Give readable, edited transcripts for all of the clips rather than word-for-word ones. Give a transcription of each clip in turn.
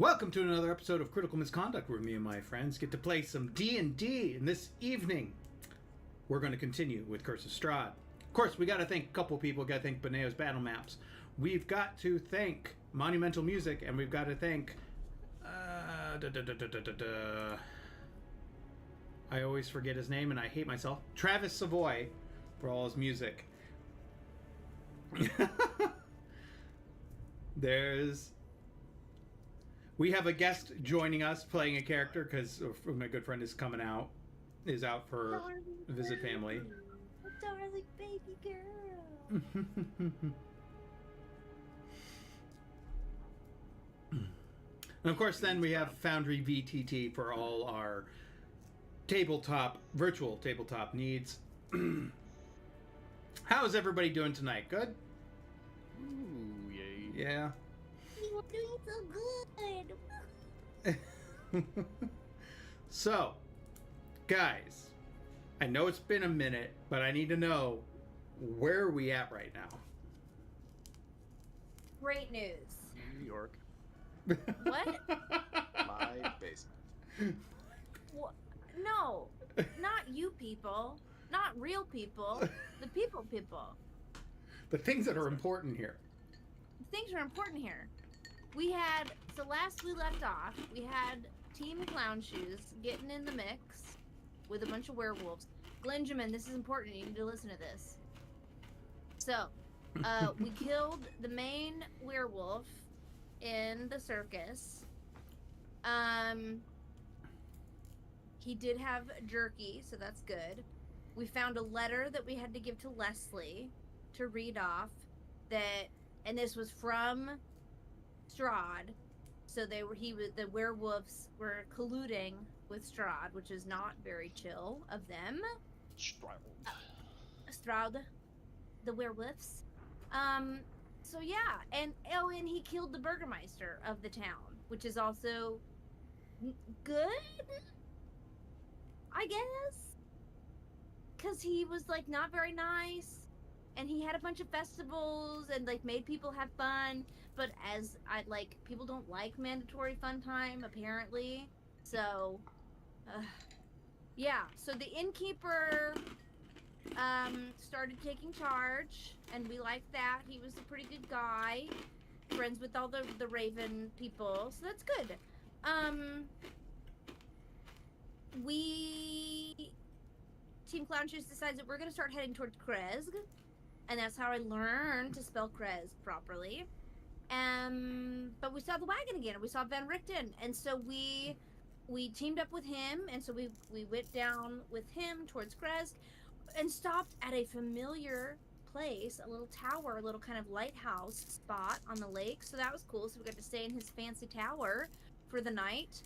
Welcome to another episode of Critical Misconduct, where me and my friends get to play some D&D. And this evening, we're going to continue with Curse of Strahd. Of course, we got to thank a couple people. Got to thank Beneo's Battle Maps. We've got to thank Monumental Music, and we've got to thank... I always forget his name, and I hate myself. Travis Savoy, for all his music. We have a guest joining us playing a character because my good friend is out for visit family. Darling baby girl. And of course, then we have Foundry VTT for all our virtual tabletop needs. How's everybody doing tonight? Good? Ooh, yay. Yeah. You're doing so good. So, guys, I know it's been a minute, but I need to know, where are we at right now? Great news. New York. What? My basement. What? No, not you people. Not real people. The people. The things that are important here. Things are important here. So last we left off, we had Team Clown Shoes getting in the mix with a bunch of werewolves. Glenjamin, this is important. You need to listen to this. So, we killed the main werewolf in the circus. He did have jerky, so that's good. We found a letter that we had to give to Leslie to read off and this was from Strahd. So the werewolves were colluding with Strahd, which is not very chill of them. Strahd, the werewolves. So yeah, and he killed the Burgermeister of the town, which is also good, I guess, because he was like not very nice. And he had a bunch of festivals and like made people have fun, but people don't like mandatory fun time apparently. So, yeah. So the innkeeper started taking charge, and we liked that. He was a pretty good guy, friends with all the Raven people, so that's good. Team Clown Shoes decides that we're gonna start heading towards Krezg. And that's how I learned to spell Krez properly. But we saw the wagon again, and we saw Van Richten, and so we teamed up with him, and so we went down with him towards Krezg, and stopped at a familiar place, a little tower, a little kind of lighthouse spot on the lake. So that was cool. So we got to stay in his fancy tower for the night,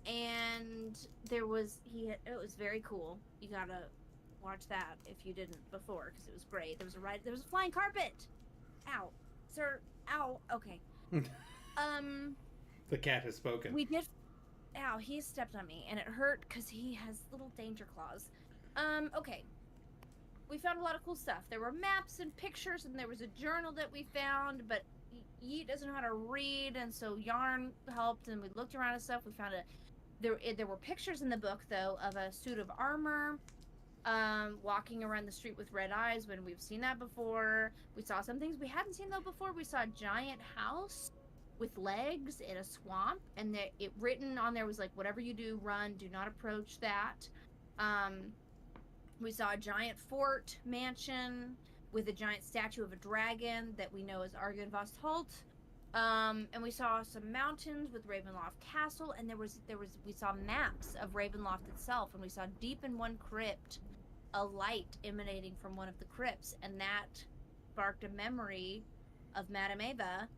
and it was very cool. You gotta watch that if you didn't before, because it was great. There was a flying carpet. Ow, sir. Ow. Okay. The cat has spoken. We did. Ow, he stepped on me and it hurt because he has little danger claws. Okay. We found a lot of cool stuff. There were maps and pictures, and there was a journal that we found, but Yeet doesn't know how to read, and so Yarn helped, and we looked around and stuff. We found there were pictures in the book though of a suit of armor. Walking around the street with red eyes, when we've seen that before. We saw some things we hadn't seen though before. We saw a giant house with legs in a swamp, and it written on there was like, whatever you do, run, do not approach that. We saw a giant fort mansion with a giant statue of a dragon that we know is Argynvost Holt. And we saw some mountains with Ravenloft Castle, and we saw maps of Ravenloft itself, and we saw deep in one crypt a light emanating from one of the crypts, and that sparked a memory of Madame Ava.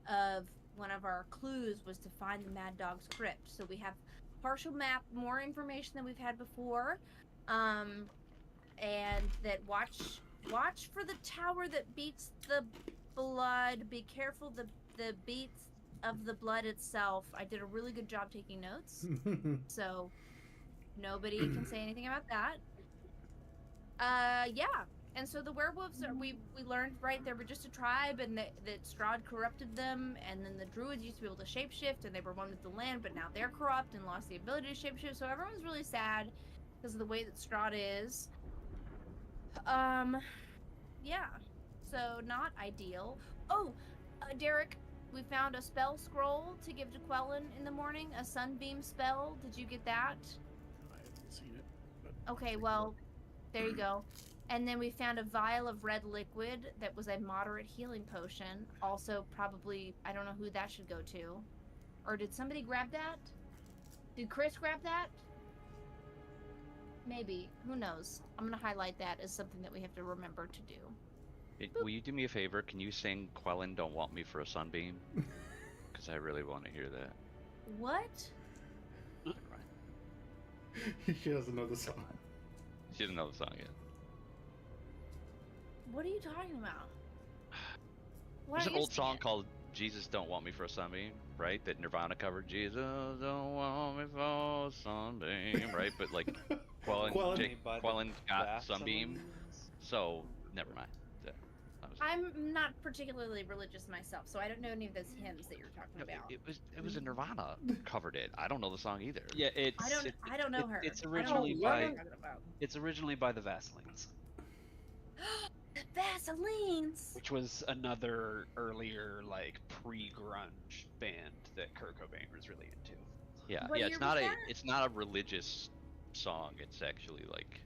Of one of our clues was to find the Mad Dog's crypt. So we have partial map, more information than we've had before, and that watch for the tower that beats the blood. Be careful the beats of the blood itself. I did a really good job taking notes, so nobody can say anything about that. Yeah, And so the werewolves are, we learned, right, they were just a tribe, and that Strahd corrupted them, and then the druids used to be able to shapeshift, and they were one with the land, but now they're corrupt and lost the ability to shapeshift. So everyone's really sad because of the way that Strahd is. Yeah. So not ideal. Oh, Derek, we found a spell scroll to give to Quellen in the morning, a sunbeam spell. Did you get that? I haven't seen it. But Okay, well, there you go. And then we found a vial of red liquid that was a moderate healing potion. Also, probably, I don't know who that should go to. Or did somebody grab that? Did Chris grab that? Maybe. Who knows? I'm going to highlight that as something that we have to remember to do. Will you do me a favor? Can you sing Quellen Don't Want Me for a Sunbeam? Because I really want to hear that. What? She doesn't know the song. She doesn't know the song yet. What are you talking about? What There's are an you old song singing? called Jesus Don't Want Me for a Sunbeam, right? That Nirvana covered. Jesus don't want me for a sunbeam, right? But like Quellen got Sunbeam, so never mind. That was- I'm not particularly religious myself, so I don't know any of those hymns that you're talking No, about. it was a Nirvana covered it. I don't know the song either. Yeah, it's. I don't know her. It's I don't originally know what by. you're talking about. It's originally by the Vaselines, The Vaselines. which was another earlier like pre-grunge band that Kurt Cobain was really into. Yeah, What yeah. year It's not was a that? it's not a religious song. It's actually like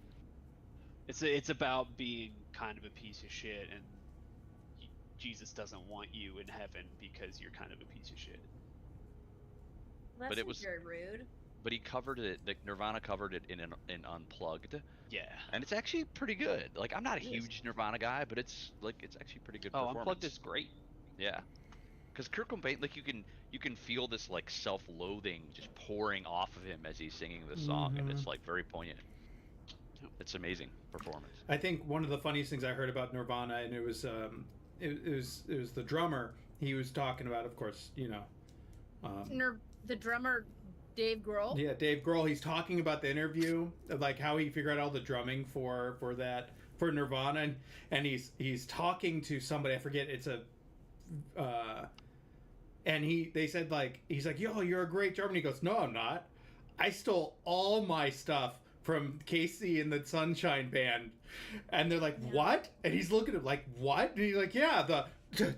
It's about being kind of a piece of shit, and Jesus doesn't want you in heaven because you're kind of a piece of shit. That But it seems was- very rude. but he covered it. Like Nirvana covered it in Unplugged, Yeah. and it's actually pretty good. Like I'm not a It is. huge Nirvana guy, but it's actually pretty good. Oh, performance. Unplugged is great. Yeah, because Kurt Cobain, like you can feel this like self-loathing just pouring off of him as he's singing this song, and it's like very poignant. It's amazing performance. I think one of the funniest things I heard about Nirvana, and it was the drummer. He was talking about, of course, The drummer, Dave Grohl. yeah, Dave Grohl. He's talking about the interview, of like how he figured out all the drumming for Nirvana, and he's talking to somebody. I forget. It's a and they said like he's like, yo, you're a great drummer. And he goes, no, I'm not. I stole all my stuff from Casey and the Sunshine Band. And they're like, what? And he's looking at him like, what? And he's like, yeah, the and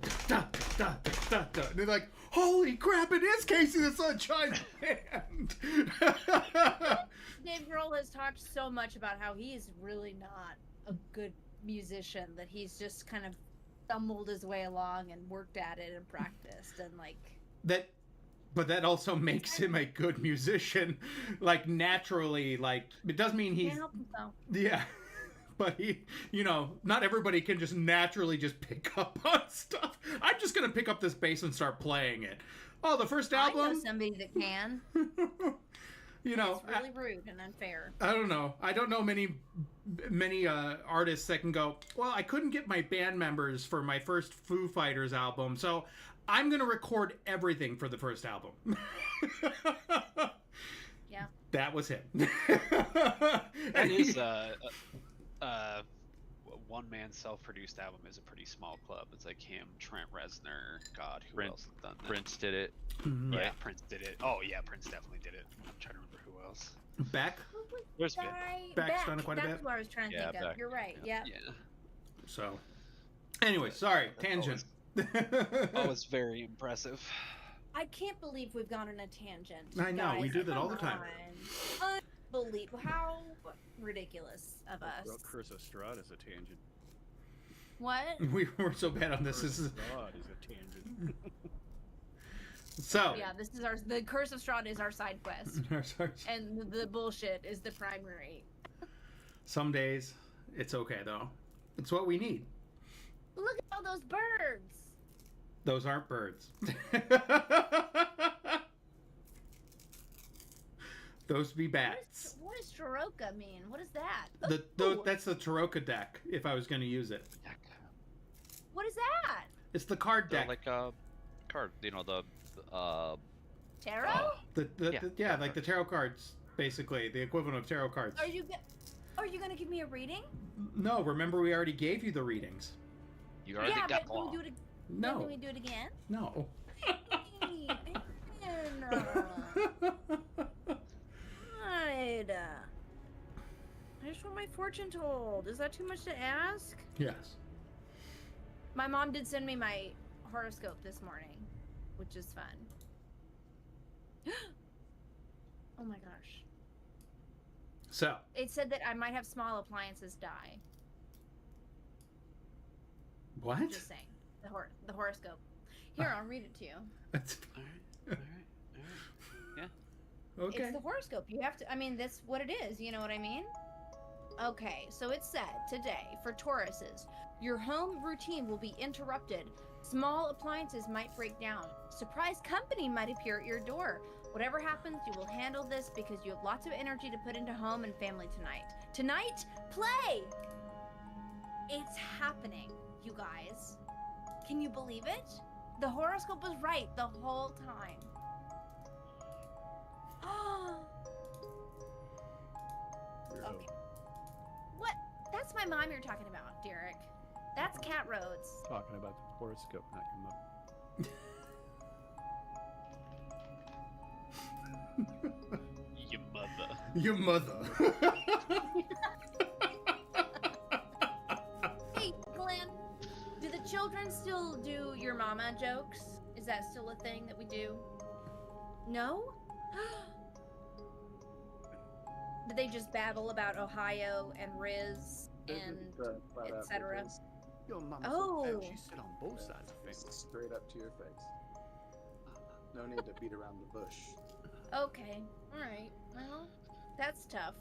they're like, holy crap, it is Casey the Sunshine Band. Dave Grohl has talked so much about how he's really not a good musician, that he's just kind of stumbled his way along and worked at it and practiced and like. But that also makes him a good musician, like naturally. Like it doesn't mean he's Can't help himself. yeah, but he, not everybody can just naturally just pick up on stuff. I'm just gonna pick up this bass and start playing it. Oh, the first I know album. somebody that can. It's really rude and unfair. I don't know. I don't know many artists that can go, well, I couldn't get my band members for my first Foo Fighters album, so I'm going to record everything for the first album. Yeah. That was him. That And is he- one man self-produced album is a pretty small club. It's like him, Trent Reznor, God, who Prince- else has done that? Prince did it. Mhm. Yeah, right? Prince did it. Oh yeah, Prince definitely did it. I'm trying to remember who else. Beck. Who was There's been. Beck's Beck. done it quite a That's bit. what I was trying to Yeah, think of. Beck. You're right. Yeah. Yeah. So, anyway, sorry, tangent. That was very impressive. I can't believe we've gone on a tangent. I know, we guys. do that all the Come time. on. Unbelievable. How ridiculous of us. Well, Curse of Strahd is a tangent. What? We were so bad on this. This Curse is of Strahd is a tangent. so. Yeah, this is the Curse of Strahd is our side quest. And the bullshit is the primary. Some days, it's okay though. It's what we need. Look at all those birds. Those aren't birds. Those be bats. What does Taroka mean? What is that? The that's the Taroka deck. If I was going to use it, What is that? it's the card They're deck. like a card, Tarot? The Yeah. yeah, like the tarot cards, basically the equivalent of tarot cards. Are you? Are you gonna give me a reading? No, remember we already gave you the readings. You already Yeah, got but can we one. do it? No. Can we do it again? No. Hey, I just want my fortune told. Is that too much to ask? Yes. My mom did send me my horoscope this morning, which is fun. Oh my gosh. So. It said that I might have small appliances die. What? Just saying. The horoscope. Here, I'll read it to you. That's All right. Yeah. okay. It's the horoscope. You have to, I mean, that's what it is. You know what I mean? Okay, so it said today for Tauruses, your home routine will be interrupted. Small appliances might break down. Surprise company might appear at your door. Whatever happens, you will handle this because you have lots of energy to put into home and family tonight. Tonight, play! It's happening, you guys. Can you believe it? The horoscope was right the whole time. Okay. What? That's my mom you're talking about, Derek. That's Cat Rhodes. Talking about the horoscope, not your mother. Your mother. Your mother. Hey, Glenn. Do the children still do your mama jokes? Is that still a thing that we do? No? Do they just babble about Ohio and Riz and etc.? Your mama's Oh. so bad, she sit on both sides of family. Straight up to your face. No need to beat around the bush. Okay, alright. Well, that's tough.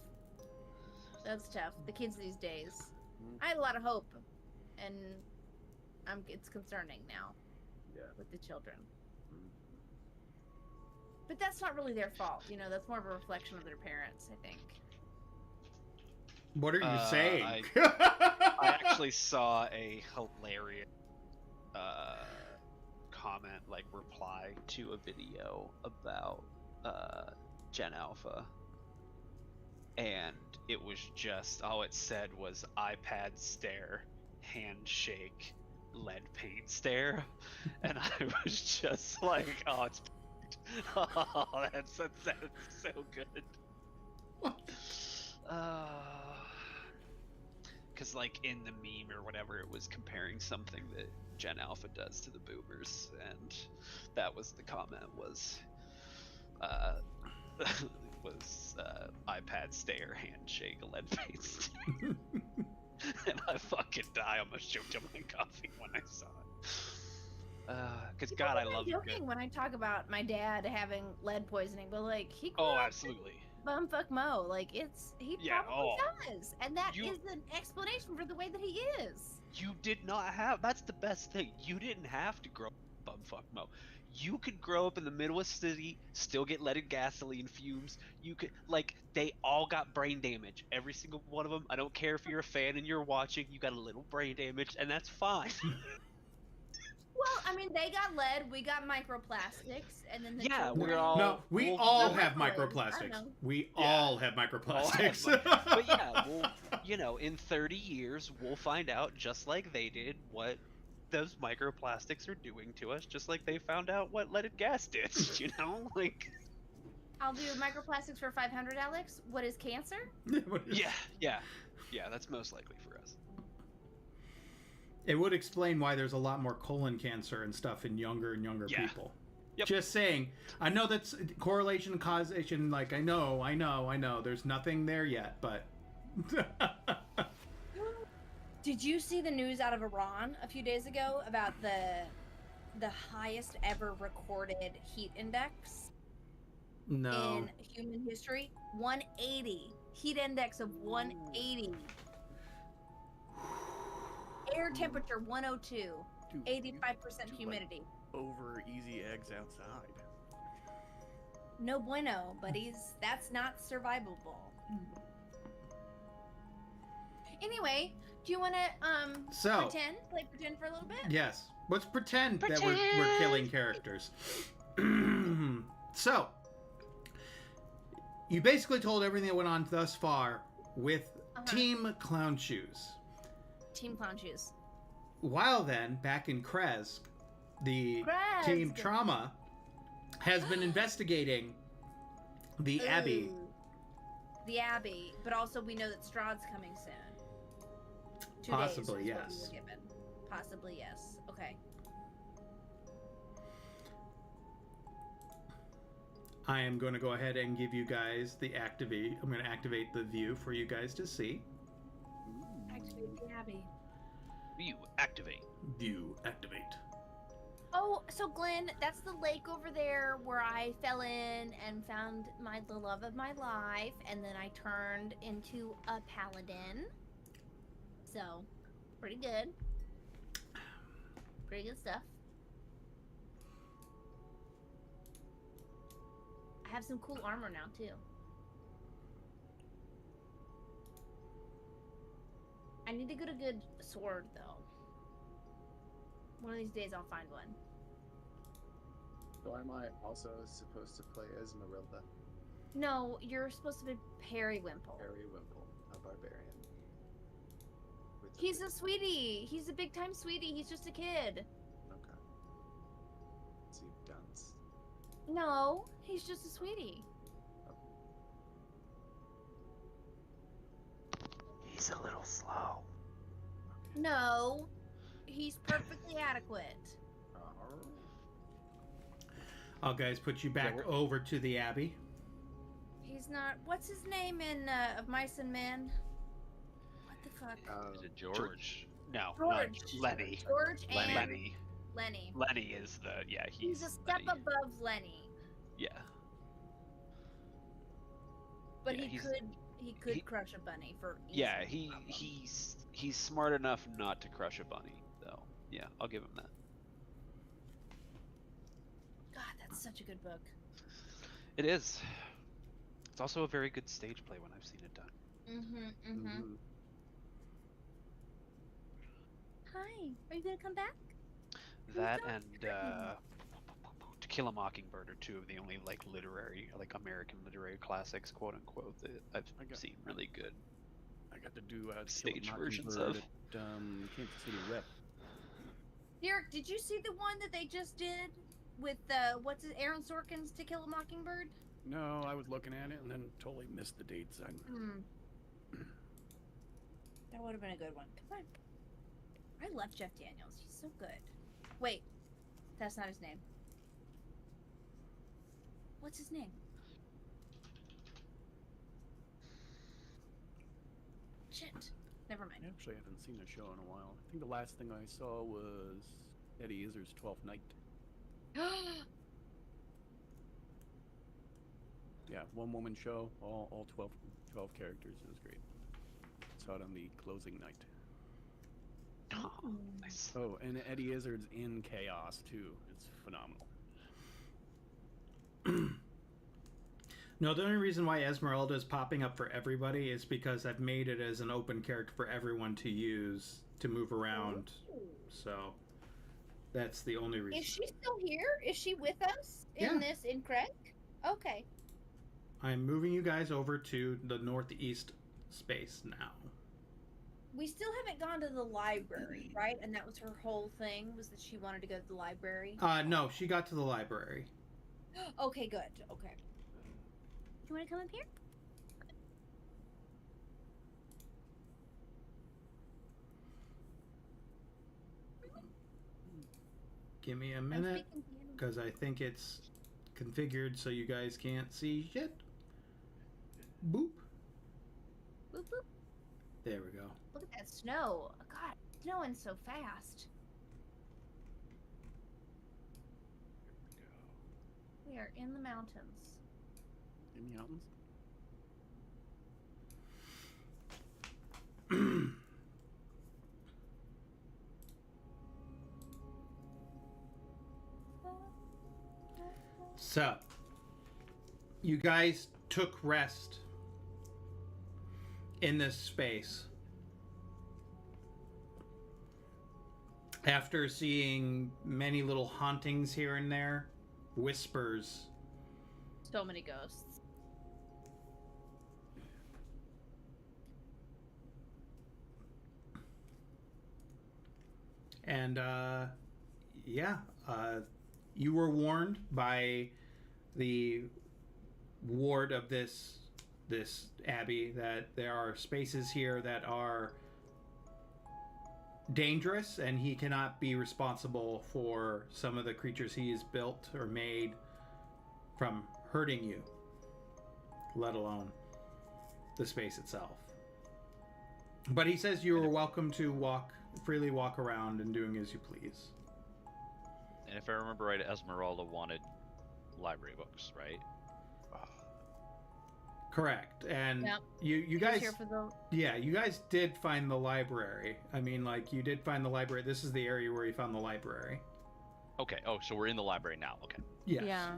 That's tough. The kids these days. I had a lot of hope, and it's concerning now. Yeah. With the children. But that's not really their fault, you know, that's more of a reflection of their parents, I think. What are you saying? I actually saw a hilarious comment, like reply to a video about Gen Alpha, and it was just all it said was iPad stare, handshake, lead paint stare, and I was just like, oh, it's oh, that's so good. Because like in the meme or whatever, it was comparing something that Gen Alpha does to the boomers, and that was the comment was iPad stare, handshake, lead paint stare. And I fucking I almost choked on my coffee when I saw it. Because God, I love joking it. when I talk about my dad having lead poisoning, but like he grew Oh, up absolutely. bumfuck Mo. Like he Yeah, probably does, and that You- is an explanation for the way that he is. You did not have. That's the best thing. You didn't have to grow up bumfuck Mo. You could grow up in the middle of the city, still get leaded gasoline fumes. You could, like, they all got brain damage. Every single one of them. I don't care if you're a fan and you're watching, you got a little brain damage, and that's fine. Well, I mean, they got lead, we got microplastics, and then the Yeah, children- we're all. No, we we'll- all we'll- have I microplastics. know. We Yeah. all have microplastics. But yeah, we'll, you know, in 30 years, we'll find out, just like they did, what those microplastics are doing to us, just like they found out what leaded gas did, you know? Like, I'll do microplastics for 500, Alex. What is cancer? yeah, that's most likely for us. It would explain why there's a lot more colon cancer and stuff in younger and younger Yeah. people. Yep. Just saying. I know that's correlation, causation. Like, I know. There's nothing there yet, but. Did you see the news out of Iran a few days ago about the highest ever recorded heat index No. in human history? 180. Heat index of 180. Air temperature 102. Dude, 85% you humidity. over easy eggs outside. No bueno, buddies. That's not survivable. Anyway, do you want to So. pretend for a little bit? Yes. Let's pretend that we're killing characters. So, you basically told everything that went on thus far with Team Clown Shoes. Team Clown Shoes. While then, back in Kresk, the Team Trauma has been investigating the Abbey. The Abbey, but also we know that Strahd's coming soon. 2 Possibly, days is yes. what we were given. Possibly, yes. Okay. I am going to go ahead and give you guys the activate. I'm going to activate the view for you guys to see. Activate the Abbey. View activate. View activate. Oh, so Glenn, that's the lake over there where I fell in and found the love of my life, and then I turned into a paladin. So, pretty good. Pretty good stuff. I have some cool armor now, too. I need to get a good sword, though. One of these days I'll find one. So am I also supposed to play Esmeralda? No, you're supposed to be Periwinkle. Periwinkle, a barbarian. He's a sweetie. He's a big time sweetie. He's just a kid. Okay. See, dunce. No, he's just a sweetie. He's a little slow. No, he's perfectly adequate. I'll guys put you back over to the Abbey. He's not. What's his name in of Mice and Men? What the fuck? Is it George? No, George. not Lenny. George and Lenny. Lenny. Lenny is the He's a step Lenny. above Lenny, Yeah. but Yeah, he could crush a bunny for. Yeah, easy. he's smart enough not to crush a bunny, though. Yeah, I'll give him that. God, that's such a good book. It is. It's also a very good stage play when I've seen it done. Hi, are you gonna come back? That and To Kill a Mockingbird are two of the only American literary classics, quote unquote, that I've seen really good. I got to do Stage Kill a versions Mockingbird of. at Kansas City Rep. Derek, did you see the one that they just did with Aaron Sorkin's To Kill a Mockingbird? No, I was looking at it and then totally missed the dates. That would have been a good one. Come on. I love Jeff Daniels. He's so good. Wait, that's not his name. What's his name? Shit. Never mind. I actually haven't seen a show in a while. I think the last thing I saw was Eddie Izzard's 12th Night. Yeah, one woman show, all 12 characters. It was great. Saw it on the closing night. Oh, nice. Oh, and Eddie Izzard's in Chaos too. It's phenomenal. No, the only reason why Esmeralda is popping up for everybody is because I've made it as an open character for everyone to use to move around. So that's the only reason. Is she still here? Is she with us in Craig? Okay. I'm moving you guys over to the northeast space now. We still haven't gone to the library, right? And that was her whole thing, was that she wanted to go to the library? No, she got to the library. Okay, good. Okay. You want to come up here? Give me a minute, because I think it's configured so you guys can't see shit. Boop. Boop, boop. There we go. Look at that snow. God, it's snowing so fast. We are in the mountains. In the mountains? So, you guys took rest in this space after seeing many little hauntings here and there, whispers. So many ghosts. And yeah, you were warned by the ward of this abbey that there are spaces here that are dangerous, and he cannot be responsible for some of the creatures he has built or made from hurting you, let alone the space itself. But he says you are welcome to freely walk around and doing as you please. And if I remember right, Esmeralda wanted library books, right? Correct. And Yep. you guys Here for the... yeah, you guys did find the library. I mean, like, you did find the library. This is the area where you found the library. Okay. Oh, so we're in the library now. Okay. Yes. Yeah.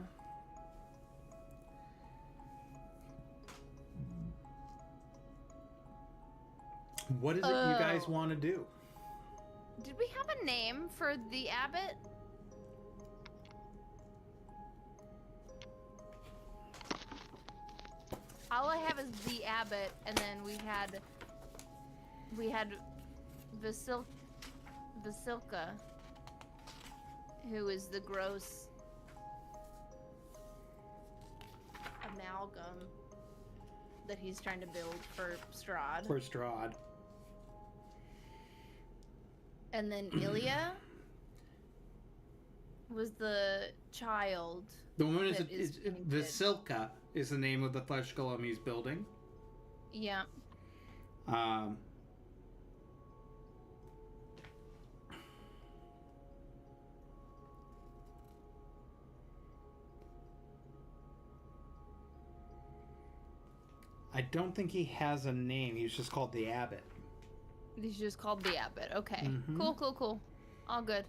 What is it you guys want to do? Did we have a name for the abbot? All I have is the abbot, and then we had Vasilka, who is the gross amalgam that he's trying to build for Strahd. For Strahd. And then Ilya was the child. The woman that is painted. Vasilka is the name of the flesh golem he's building. Yeah. I don't think he has a name. He's just called the Abbot. He's just called the abbot. Okay. Mhm. Cool. All good.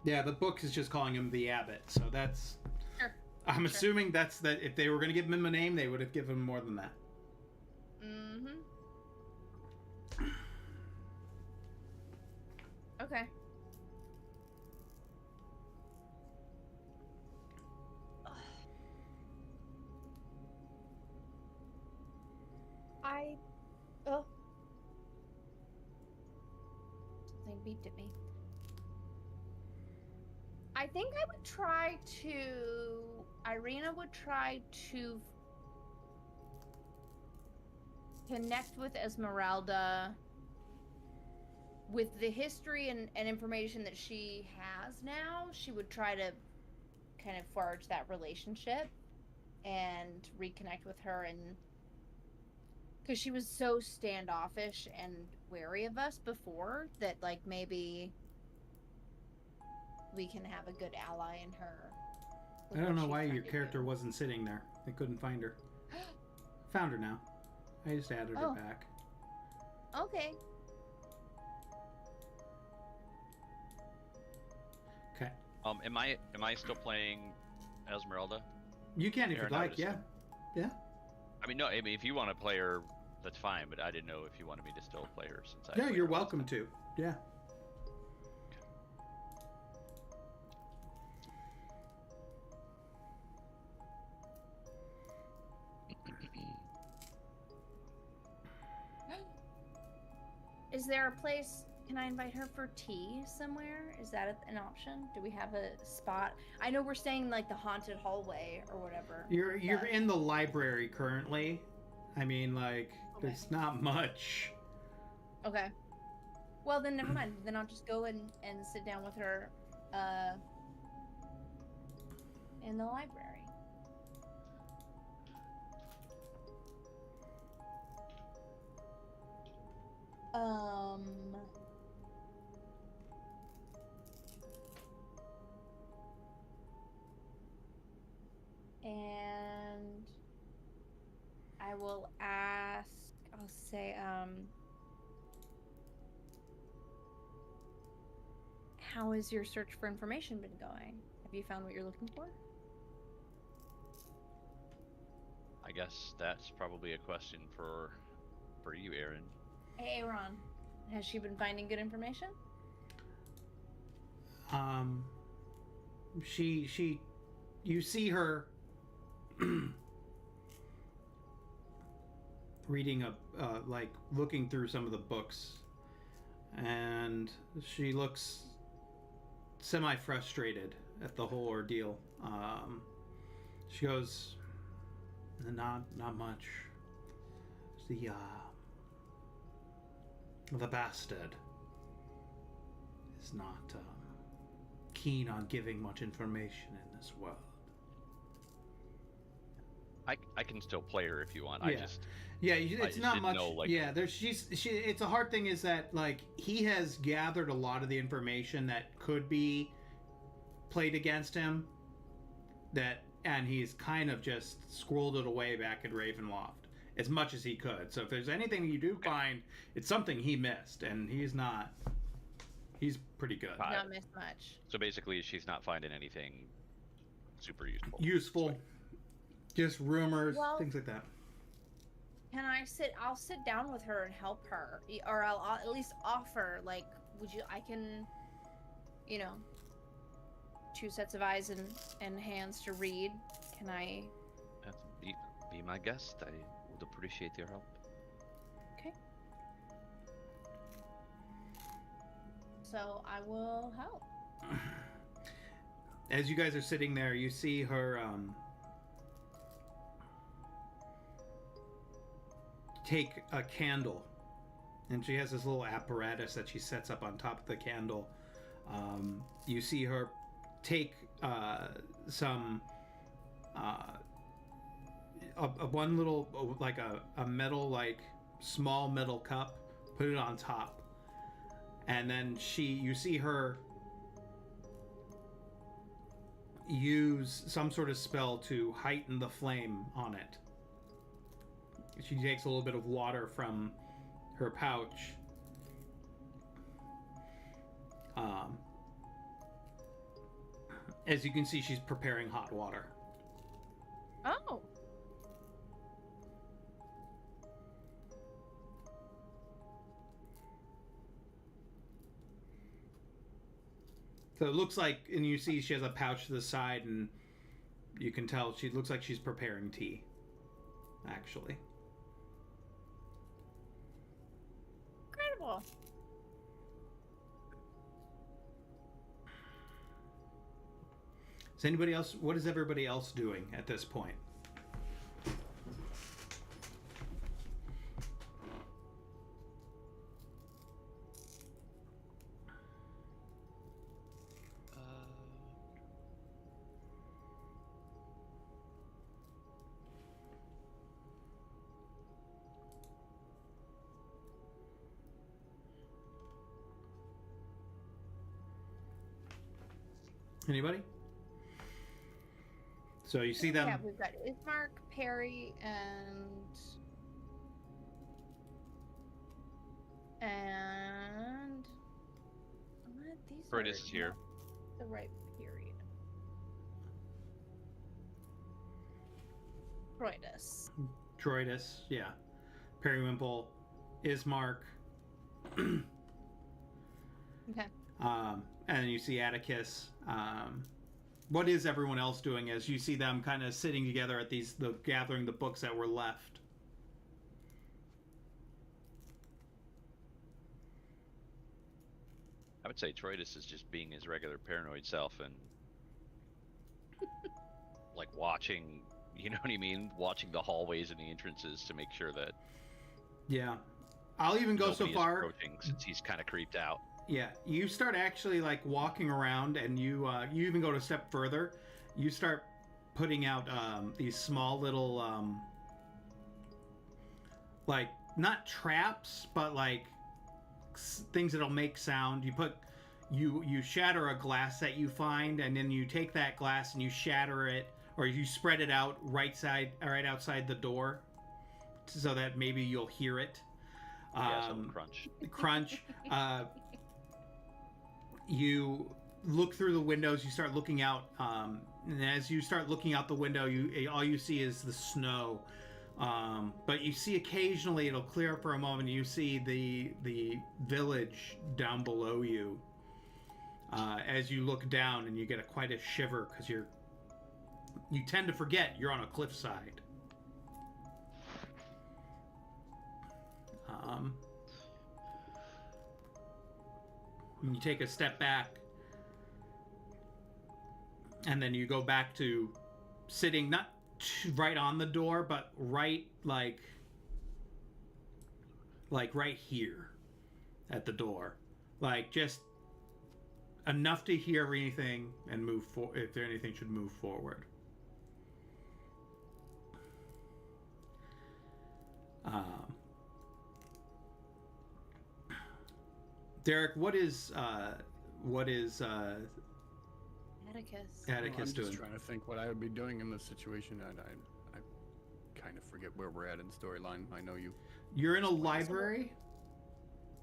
Yeah, the book is just calling him the Abbot. So that's... Sure. I'm assuming that's that. If they were going to give him a name, they would have given him more than that. Mm-hmm. Okay. Something beeped at me. I think I would try to... Irina would try to connect with Esmeralda with the history and information that she has now. She would try to kind of forge that relationship and reconnect with her, and because she was so standoffish and wary of us before that, like, maybe we can have a good ally in her. I don't know why your character wasn't sitting there. They couldn't find her. Found her now. I just added her back. Okay. Okay. Am I still playing Esmeralda? You can if you'd like, yeah. Yeah. I mean, no. I mean, if you want to play her, that's fine. But I didn't know if you wanted me to still play her since I. Yeah, played you're her last welcome time. to. Yeah. Is there a place? Can I invite her for tea somewhere? Is that an option? Do we have a spot? I know we're staying like the haunted hallway or whatever. You're in the library currently. I mean, like, there's not much. Okay. Well, then never mind. Then I'll just go and sit down with her in the library. And I will ask, I'll say, how has your search for information been going? Have you found what you're looking for? I guess that's probably a question for you, Aaron. Hey, Aaron, has she been finding good information? You see her reading like looking through some of the books, and she looks semi-frustrated at the whole ordeal. She goes, not much. The bastard is not keen on giving much information in this world. I can still play her if you want. Yeah. It's I not didn't much. know, like- Yeah, it's a hard thing is that like he has gathered a lot of the information that could be played against him, and he's kind of just squirreled it away back at Ravenloft as much as he could. So if there's anything you do find, it's something he missed, and he's pretty good. Not miss much. So basically, she's not finding anything super useful. Useful, just rumors, Well- things like that. Can I sit? I'll sit down with her and help her, or I'll at least offer. Like, I can, 2 sets of eyes and hands to read. Can I? Be my guest. I would appreciate your help. Okay. So I will help. As you guys are sitting there, you see her take a candle, and she has this little apparatus that she sets up on top of the candle. You see her take some one little like a metal, like small metal cup, put it on top, and then you see her use some sort of spell to heighten the flame on it. She takes a little bit of water from her pouch. As you can see, she's preparing hot water. Oh. So it looks like, and you see she has a pouch to the side, and you can tell she looks like she's preparing tea, actually. Incredible. Is anybody else? What is everybody else doing at this point? Anybody? So you see them. Yeah, we've got Ismark, Perry, and what? These Curtis are is here. not the right period. Croydus. Droidus, yeah. Periwinkle, Ismark. Okay. And you see Atticus. What is everyone else doing as you see them kind of sitting together at gathering the books that were left? I would say Troidus is just being his regular paranoid self and like watching, you know what I mean? Watching the hallways and the entrances to make sure that Yeah. I'll even go so nobody is far. approaching, since he's kind of creeped out. Yeah, you start actually like walking around, and you even go a step further. You start putting out these small little like not traps, but like things that'll make sound. You shatter a glass that you find, and then you take that glass and you shatter it, or you spread it out right outside the door, so that maybe you'll hear it. Yeah, some crunch. Crunch. You look through the windows. You start looking out, and as you start looking out the window, all you see is the snow. But you see occasionally it'll clear up for a moment. You see the village down below you. As you look down, and you get quite a shiver because you tend to forget you're on a cliffside. You take a step back, and then you go back to sitting not right on the door, but right like right here at the door, like just enough to hear anything and move if there anything should move forward. Derek, what is Atticus. Atticus I'm just doing? trying to think what I would be doing in this situation. I kind of forget where we're at in storyline. I know you. You're in a library.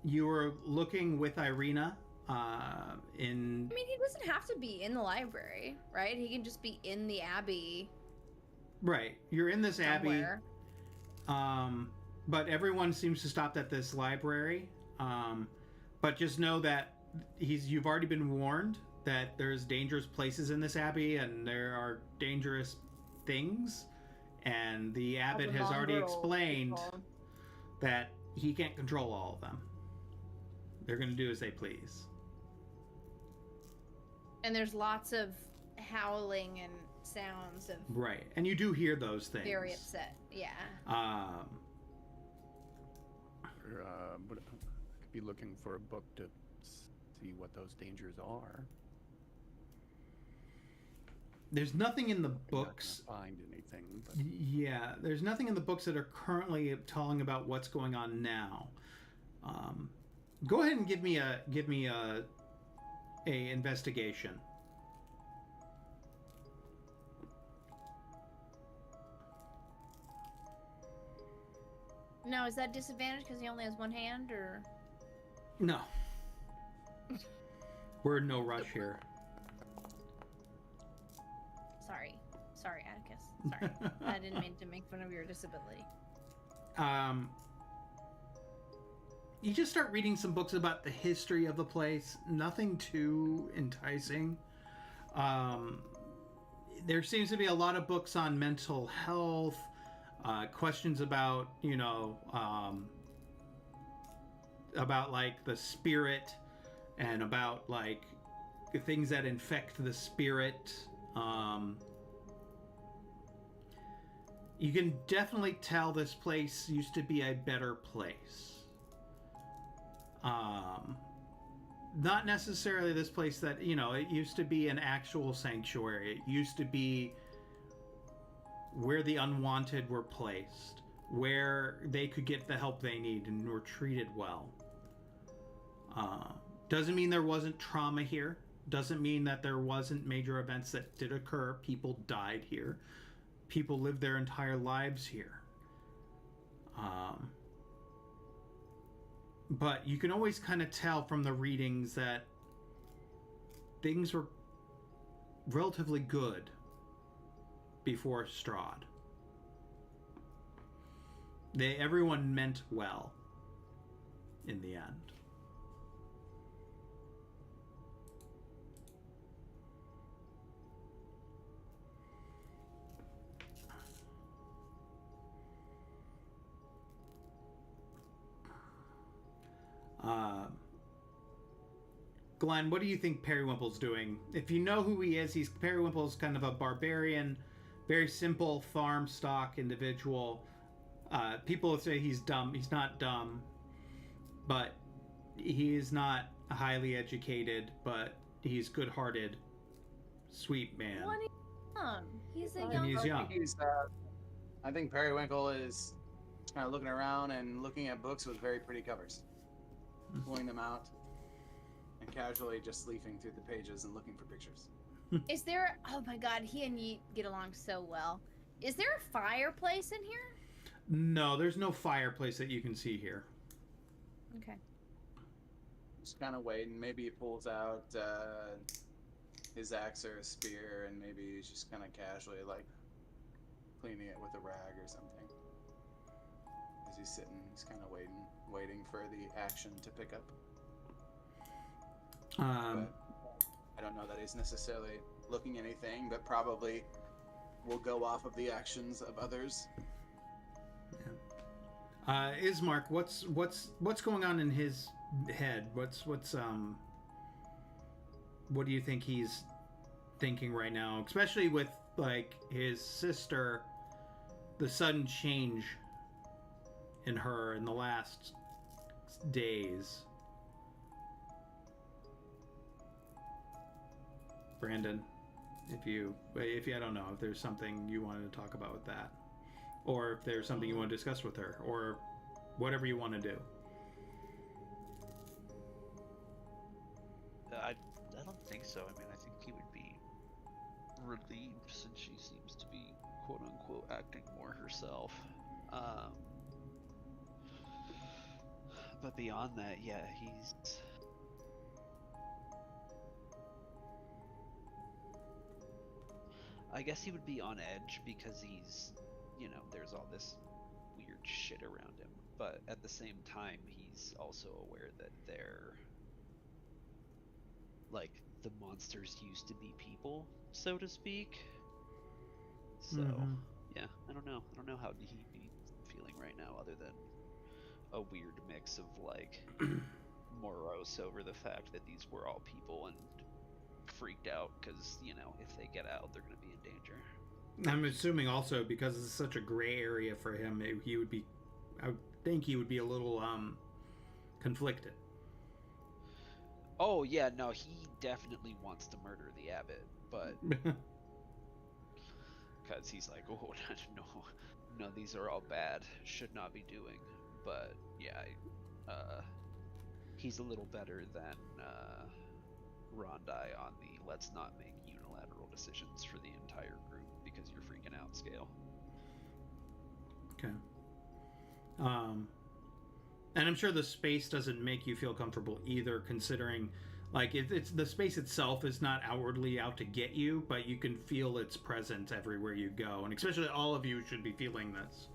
You were looking with Irina. In. I mean, he doesn't have to be in the library, right? He can just be in the abbey. Right. You're in this somewhere. abbey. But everyone seems to stop at this library. But just know that you've already been warned that there's dangerous places in this abbey and there are dangerous things. And the abbot has already explained that he can't control all of them. They're going to do as they please. And there's lots of howling and sounds of... Right. And you do hear those things. Very upset. Yeah. But I could be looking for a book to see what those dangers are. There's nothing in the I'm books. not gonna find anything. But... Yeah, there's nothing in the books that are currently telling about what's going on now. Go ahead and give me a investigation. Now, is that disadvantage because he only has one hand, or? No. We're in no rush here. Sorry, Atticus. Sorry, I didn't mean to make fun of your disability. You just start reading some books about the history of the place. Nothing too enticing. There seems to be a lot of books on mental health, questions about, about like the spirit and about like things that infect the spirit. You can definitely tell this place used to be a better place. Not necessarily this place that, it used to be an actual sanctuary. It used to be where the unwanted were placed, where they could get the help they need and were treated well. Doesn't mean there wasn't trauma here. Doesn't mean that there wasn't major events that did occur. People died here. People lived their entire lives here. But you can always kind of tell from the readings that things were relatively good before Strahd. Everyone meant well in the end. Glenn, what do you think Periwimple's doing? If you know who he is, Periwimple's kind of a barbarian, very simple farm stock individual. People say he's dumb. He's not dumb, but he is not highly educated, but he's good-hearted, sweet man. What is young? He's a And young. he's young. I think Periwinkle is kind of looking around and looking at books with very pretty covers, pulling them out, and casually just leafing through the pages and looking for pictures. Is there? Oh my God, he and Yeet get along so well. Is there a fireplace in here? No, there's no fireplace that you can see here. Okay. Just kind of waiting. Maybe he pulls out his axe or a spear, and maybe he's just kind of casually like cleaning it with a rag or something. As he's sitting, he's kind of waiting for the action to pick up. But I don't know that he's necessarily looking anything, but probably will go off of the actions of others. Ismark, what's going on in his head? What do you think he's thinking right now, especially with like his sister, the sudden change in her in the last days? Brandon, if you I don't know if there's something you wanted to talk about with that, or if there's something you want to discuss with her, or whatever you want to do. I don't think so. I mean, I think he would be relieved since she seems to be quote unquote acting more herself. But beyond that, yeah, he's. I guess he would be on edge because he's, there's all this weird shit around him. But at the same time, he's also aware that they're, like, the monsters used to be people, so to speak. So, yeah, I don't know. I don't know how he'd be feeling right now other than a weird mix of, like, morose over the fact that these were all people and freaked out because, if they get out, they're going to be in danger. I'm assuming also because it's such a gray area for him, I would think he would be a little conflicted. Oh yeah, no, he definitely wants to murder the abbot, but because he's like, oh no, these are all bad, should not be doing. But yeah, he's a little better than Rondai on the let's not make unilateral decisions for the entire group because you're freaking out scale. Okay. And I'm sure the space doesn't make you feel comfortable either, considering like it's the space itself is not outwardly out to get you, but you can feel its presence everywhere you go, and especially all of you should be feeling this.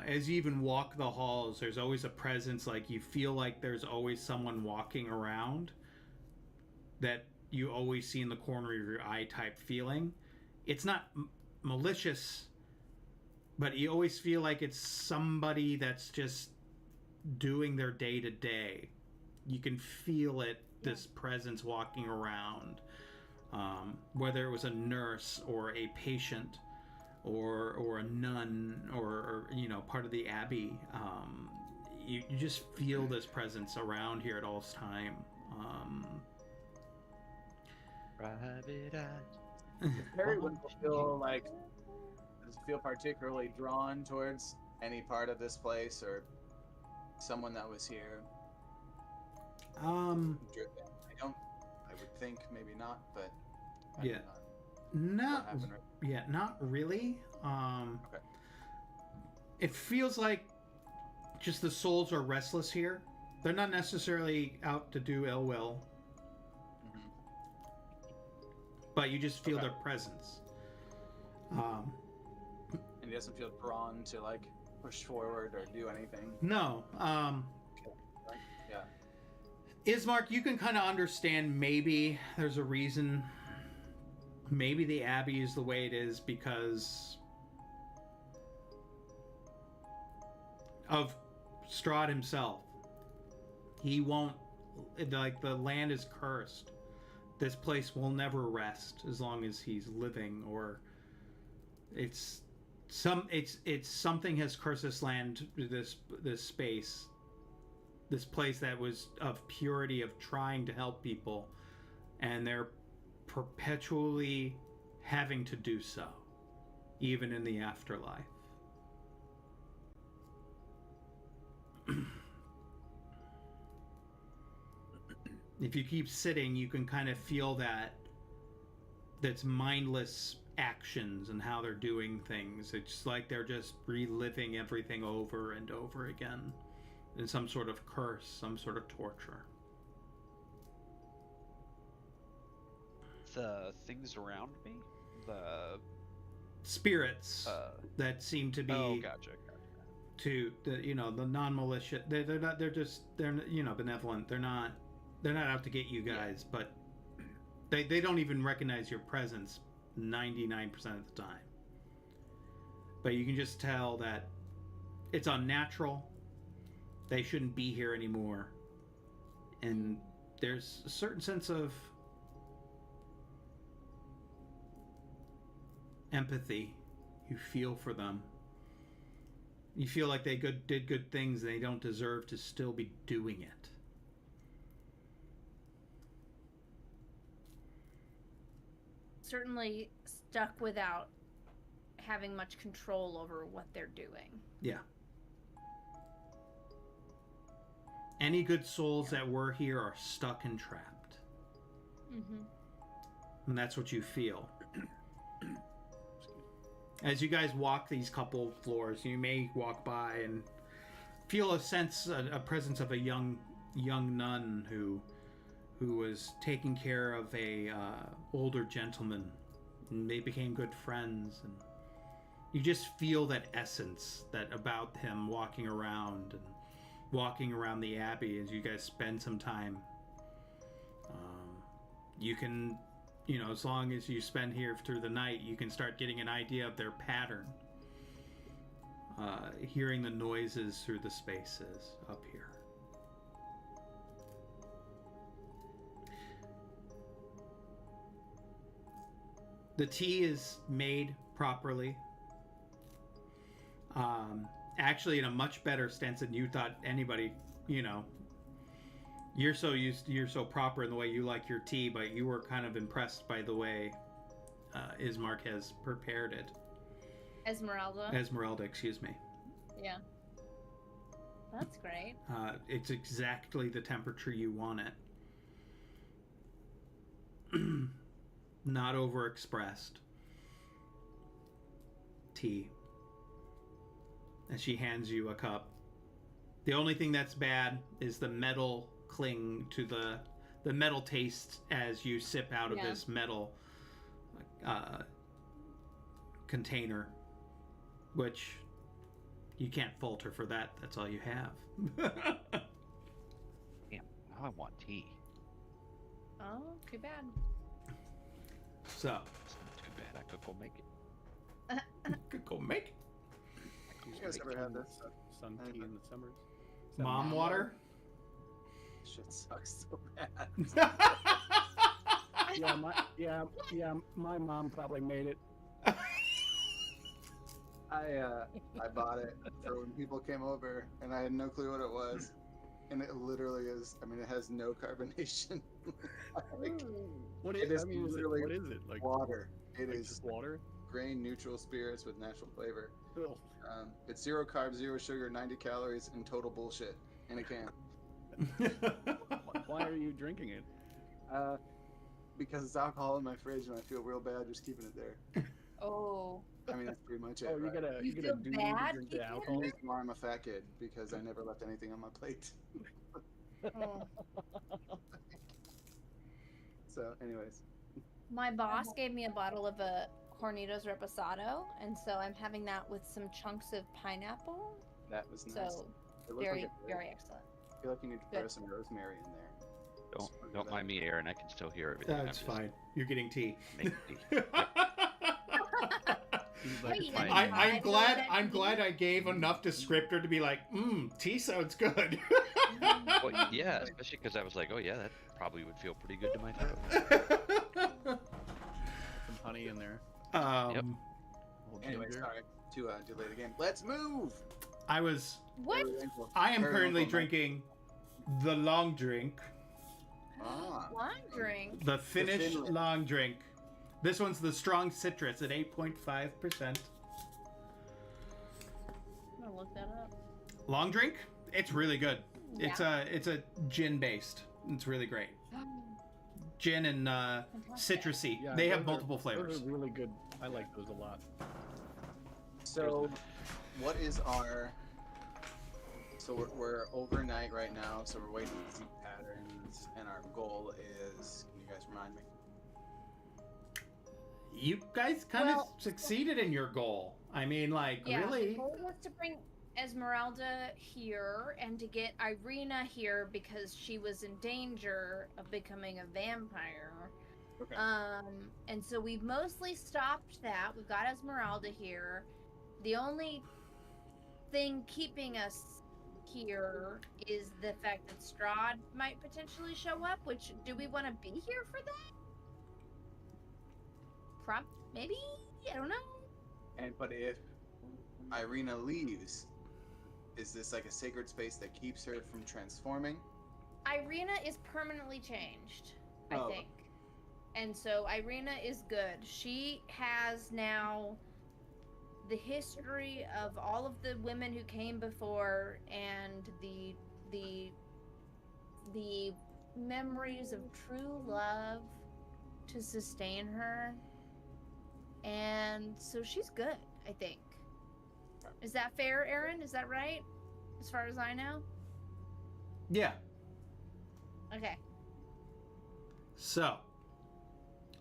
As you even walk the halls, there's always a presence, like you feel like there's always someone walking around that you always see in the corner of your eye type feeling. It's not malicious, but you always feel like it's somebody that's just doing their day to day. You can feel it, this presence walking around, whether it was a nurse or a patient or a nun or part of the abbey. You just feel this presence around here at all time. Private eye. Perry would feel particularly drawn towards any part of this place or someone that was here. I would think maybe not, but yeah, not really. Okay. It feels like just the souls are restless here. They're not necessarily out to do ill will, but you just feel their presence. And he doesn't feel drawn to like push forward or do anything. No. Yeah. Ismark, you can kind of understand maybe there's a reason. Maybe the Abbey is the way it is because of Strahd himself. He won't, like, the land is cursed. This place will never rest as long as he's living, or it's something has cursed this land, this space, this place that was of purity, of trying to help people, and they're perpetually having to do so, even in the afterlife. If you keep sitting, you can kind of feel that's mindless actions and how they're doing things. It's like they're just reliving everything over and over again in some sort of curse, some sort of torture. The things around me, the spirits that seem to be gotcha. To the the non-malicious, they're not, they're benevolent. They're not out to get you guys, but they don't even recognize your presence 99% of the time. But you can just tell that it's unnatural. They shouldn't be here anymore. And there's a certain sense of empathy you feel for them. You feel like they did good things and they don't deserve to still be doing it. Certainly stuck without having much control over what they're doing. Yeah. Any good souls that were here are stuck and trapped. Mm-hmm. And that's what you feel. As you guys walk these couple floors, you may walk by and feel a presence of a young nun who was taking care of a older gentleman, and they became good friends. And you just feel that essence that about him walking around the abbey as you guys spend some time. You can, as long as you spend here through the night, you can start getting an idea of their pattern. Hearing the noises through the spaces up here. The tea is made properly. Actually in a much better stance than you thought anybody, you're so proper in the way you like your tea, but you were kind of impressed by the way Ismark has prepared it. Esmeralda, excuse me. Yeah. That's great. It's exactly the temperature you want it. Not overexpressed. Tea. And she hands you a cup. The only thing that's bad is the metal cling to the metal taste as you sip out of this metal container, which you can't falter for that. That's all you have. Damn, now I want tea. Oh, too bad. So. It's not too bad. I could go make it. Could go make it. You guys ever had this? Sun tea in the summers. Mom water? Shit sucks so bad. My mom probably made it. I bought it for when people came over, and I had no clue what it was. And it literally is. I mean, it has no carbonation. What it is literally what is it? Like water. It like is just water. grain neutral spirits with natural flavor. Ugh. It's 0 carbs, 0 sugar, 90 calories, and total bullshit in a can. Why are you drinking it? Because it's alcohol in my fridge, and I feel real bad just keeping it there. Oh. I mean, that's pretty much it. Oh, you right? gotta You do feel to bad drink the keeping it? alcohol. And reason why I'm a fat kid, because I never left anything on my plate. Oh. So, anyways. My boss gave me a bottle of a Hornitos Reposado, and so I'm having that with some chunks of pineapple. That was nice. So It looked very, like it did. very excellent. I feel like you need to Good. throw some rosemary in there. Don't mind me, Aaron. I can still hear everything. That's fine. You're getting tea. Making tea. He's like, Wait, fine. I'm glad I gave enough descriptor to be like, tea sounds good. Well, yeah, especially because I was like, oh yeah, that probably would feel pretty good to my throat. Some honey in there. Um, Little Anyway, ginger. sorry to delay the game. Let's move! I What? am Very currently local. drinking the long drink, Ah, Wine drink. the Finnish Finland. long drink. This one's the strong citrus at 8.5%. I'm gonna look that up. Long drink? It's really good. Yeah. It's a gin based. It's really great. Gin and Fantastic. citrusy. Yeah, They have those multiple Those flavors. are really good. I like those a lot. so what is our... So we're overnight right now, so we're waiting to see patterns, and our goal is... Can you guys remind me? You guys kind Well- of succeeded in your goal. I mean, like, Yeah, really? the goal was to bring Esmeralda here and to get Irina here because she was in danger of becoming a vampire. Okay. And so we've mostly stopped that. We've got Esmeralda here. The only thing keeping us here is the fact that Strahd might potentially show up, which, do we want to be here for that? Maybe? I don't know. But if Irina leaves, is this like a sacred space that keeps her from transforming? Irina is permanently changed, I Oh. think. And so Irina is good. She has now the history of all of the women who came before and the memories of true love to sustain her. And so she's good, I think. Is that fair, Aaron? Is that right? As far as I know? Yeah. Okay. So,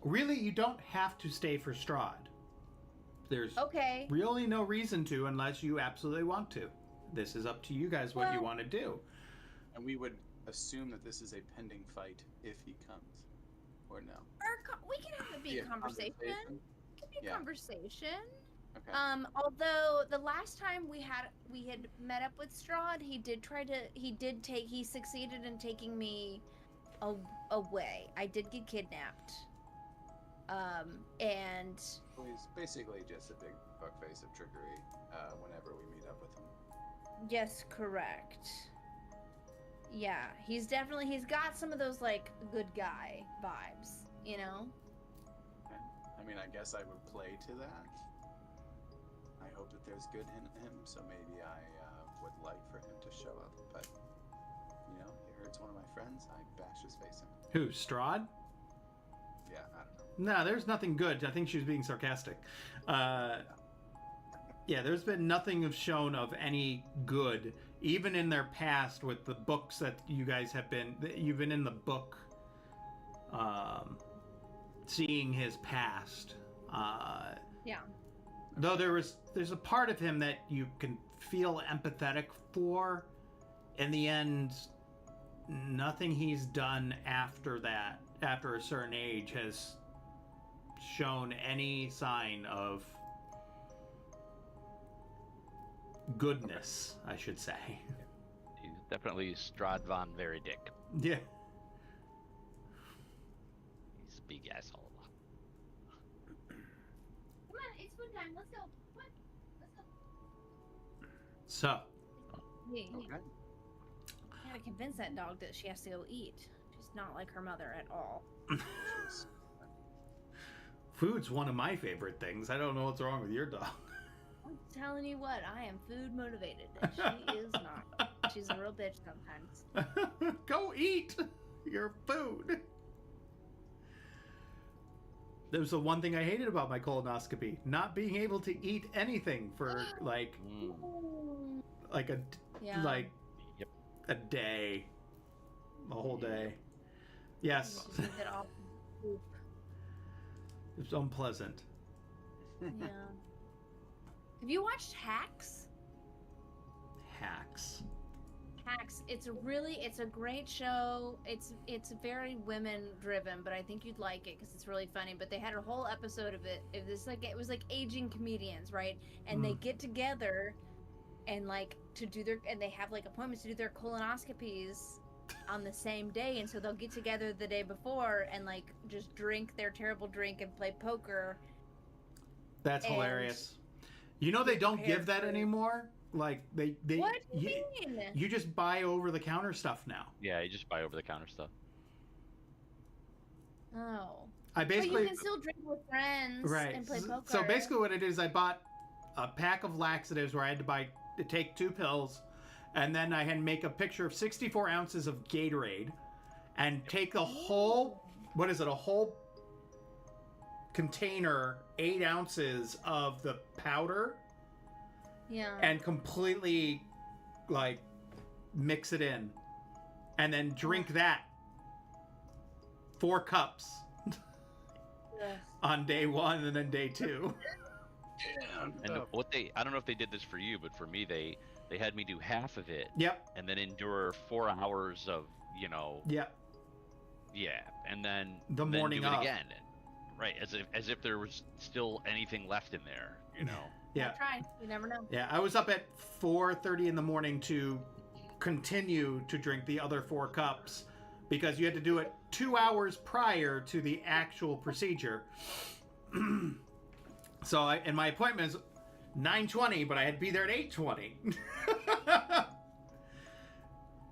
really, you don't have to stay for Strahd. There's Okay. really no reason to unless you absolutely want to. This is up to you guys what you Well- want to do. And we would assume that this is a pending fight if he comes, or no? We can have it be a conversation. It can be a Yeah. conversation. Okay. Although the last time we had met up with Strahd, he succeeded in taking me away. I did get kidnapped. And Well, he's basically just a big fuckface of trickery whenever we meet up with him. yes, correct. Yeah, he's got some of those like good guy vibes, you know? I mean, I guess I would play to that. I hope that there's good in him, so maybe I would like for him to show up. But, you know, he hurts one of my friends, I bash his face in. Who, Strahd? Yeah, I don't know. No, there's nothing good. I think she was being sarcastic. Yeah, there's been nothing shown of any good, even in their past with the books that you guys have been. You've been in the book, seeing his past. Yeah. Though there's a part of him that you can feel empathetic for. In the end, nothing he's done after that, after a certain age, has shown any sign of goodness, I should say. He's definitely Strahd von Veridick. Yeah. He's a big asshole. Come on, it's food time. Let's go. Come on. Let's go. So, Yeah. Okay. I gotta convince that dog that she has to go eat. She's not like her mother at all. Jeez. food's one of my favorite things. I don't know what's wrong with your dog. I'm telling you what, I am food motivated, and she is not. She's a real bitch sometimes. Go eat your food. That was the one thing I hated about my colonoscopy. Not being able to eat anything for like a Yeah. like Yep. a day. A whole day. Yes. Just leave it all poop. It's unpleasant. Yeah. Have you watched Hacks? Hacks. Hacks. It's a great show. It's very women driven, but I think you'd like it because it's really funny. But they had a whole episode of it. It was like aging comedians, right? And they get together and they have like appointments to do their colonoscopies on the same day, and so they'll get together the day before and like just drink their terrible drink and play poker. That's And hilarious. You know they don't give that prepared for- anymore. Like they What do you mean? you just buy over the counter stuff now. Yeah, you just buy over the counter stuff. Oh. I But basically you can still drink with friends right. and play poker. So basically, what it is, I bought a pack of laxatives where I had to take 2 pills, and then I had to make a picture of 64 ounces of Gatorade, and take a whole a whole container, 8 ounces of the powder, Yeah. and completely like mix it in, and then drink that 4 cups Ugh. on day 1 and then day 2. And I don't know if they did this for you, but for me, they had me do half of it Yep. and then endure 4 hours of, Yep. yeah, and then The then morning do it of. again, right? As if there was still anything left in there, Yeah. Try. You never know. Yeah, I was up at 4:30 in the morning to continue to drink the other 4 cups because you had to do it 2 hours prior to the actual procedure. So and my appointment is 9:20, but I had to be there at 8:20.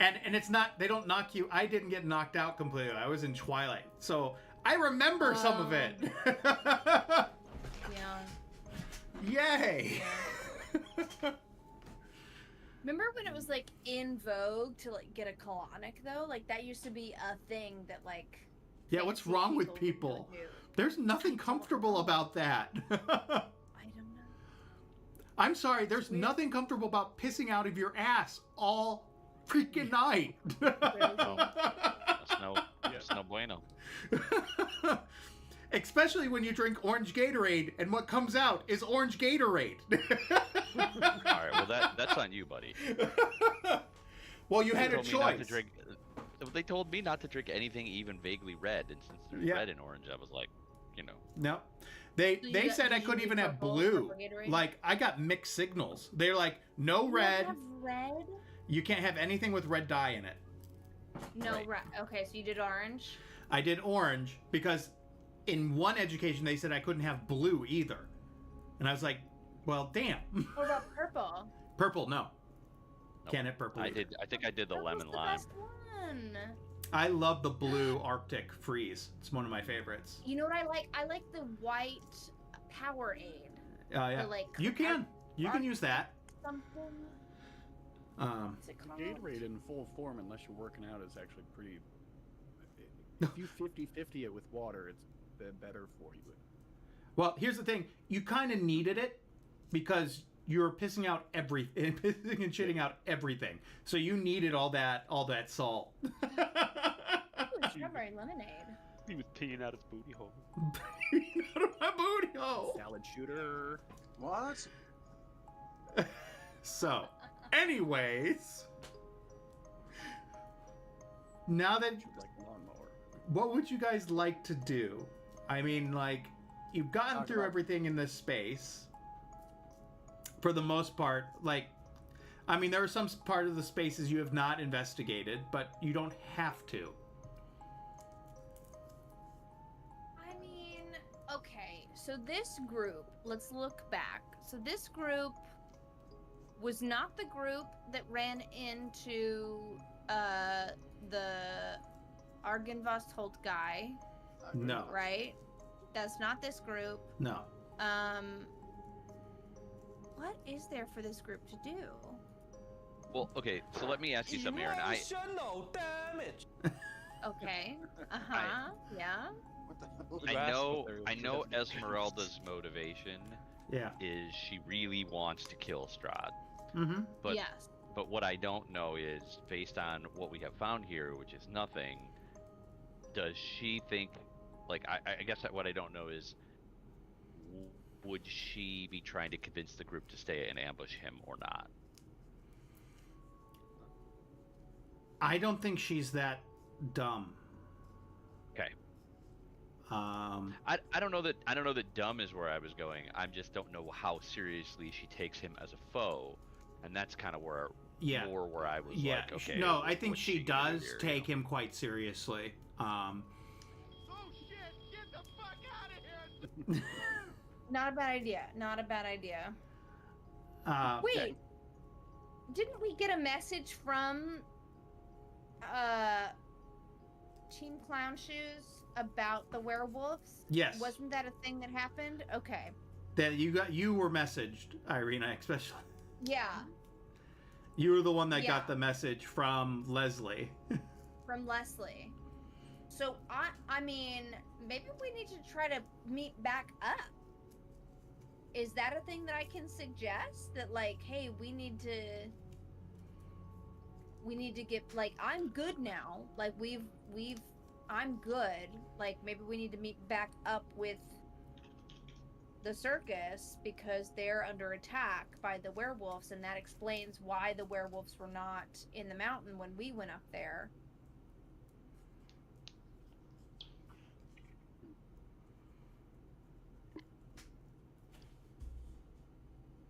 and it's not, they don't knock you. I didn't get knocked out completely. I was in twilight. So I remember some of it. Yeah. Yay. Yeah. Remember when it was like in vogue to like get a colonic though? Like that used to be a thing that like. Yeah, what's wrong with people? would do. There's nothing comfortable about that. I don't know. I'm sorry, there's nothing comfortable about pissing out of your ass all freaking night. That's no bueno. Especially when you drink orange Gatorade and what comes out is orange Gatorade. All right, well that's on you, buddy. Well, you had a told me not to choice. drink. They told me not to drink anything even vaguely red, and since there's red and orange, I was like, No. They So they said I couldn't even have blue. Like I got mixed signals. They're like, no You red. don't have red? You can't have anything with red dye in it. No Right. red. Okay, so you did orange. I did orange because in one education they said I couldn't have blue either. And I was like, well, damn. What about purple? Purple, no. Nope. Can't have purple. I either. think I did the Purple's lemon the lime. best one. I love the blue Arctic freeze. It's one of my favorites. You know what I like? I like the white Powerade. Yeah. Or like You can use that. something. What's it called? Gatorade in full form, unless you're working out, is actually pretty. If you 50-50 it with water, it's better for you. Well, here's the thing. You kind of needed it because you're pissing out everything, pissing and shitting out everything. So you needed all that salt. Ooh, strawberry lemonade. He was peeing out his booty hole. Out of my booty hole. Salad shooter. What? So, anyways, now that Like lawnmower. what would you guys like to do? I mean, like, you've gotten Talk through about- everything in this space for the most part. Like, I mean, there are some part of the spaces you have not investigated, but you don't have to. I mean, okay, so this group, let's look back. So this group was not the group that ran into the Argenvost Holt guy, No, right? That's not this group. no. What is there for this group to do? Well, okay, so let me ask you something, Aaron. Emotional damage. Okay. Uh-huh. Yeah. What the hell? You asked if I there know was- Esmeralda's motivation Yeah. is she really wants to kill Strahd. Mm-hmm. But Yes. But what I don't know is, based on what we have found here, which is nothing, does she think, like, I guess that what I don't know is, would she be trying to convince the group to stay and ambush him or not? I don't think she's that dumb. Okay. I I don't know that dumb is where I was going. I just don't know how seriously she takes him as a foe, and that's kind of where yeah. more where I was Yeah, like, okay. no, I think what's she gonna do does here, take him quite seriously. Oh shit! Get the fuck out of here! Not a bad idea. Not a bad idea. Okay. Wait. Didn't we get a message from Team Clown Shoes about the werewolves? Yes, Wasn't that a thing that happened? Okay. that you were messaged, Irina, especially. Yeah, You were the one that Yeah. got the message from Leslie. from Leslie. So I mean, maybe we need to try to meet back up. Is that a thing that I can suggest? That like, hey, we need to get, like, I'm good now. Like I'm good. Like maybe we need to meet back up with the circus because they're under attack by the werewolves, and that explains why the werewolves were not in the mountain when we went up there.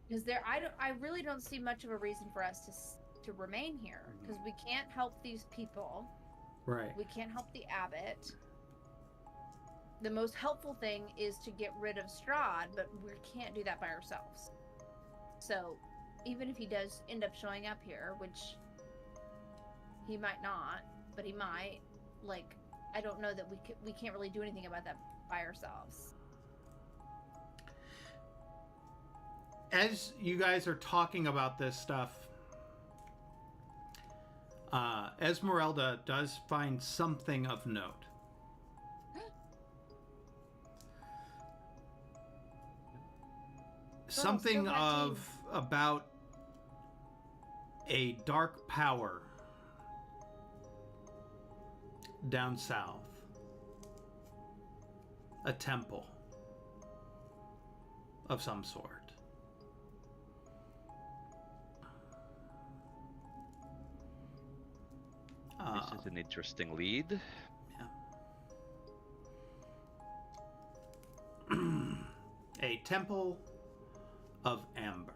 Because I really don't see much of a reason for us to remain here. Because we can't help these people. Right. We can't help the abbot. The most helpful thing is to get rid of Strahd, but we can't do that by ourselves. So, even if he does end up showing up here, which he might not, but he might, like, I don't know that we can't really do anything about that by ourselves. As you guys are talking about this stuff, Esmeralda does find something of note. Something about a dark power down south. A temple of some sort. This is an interesting lead. Yeah. A temple of amber.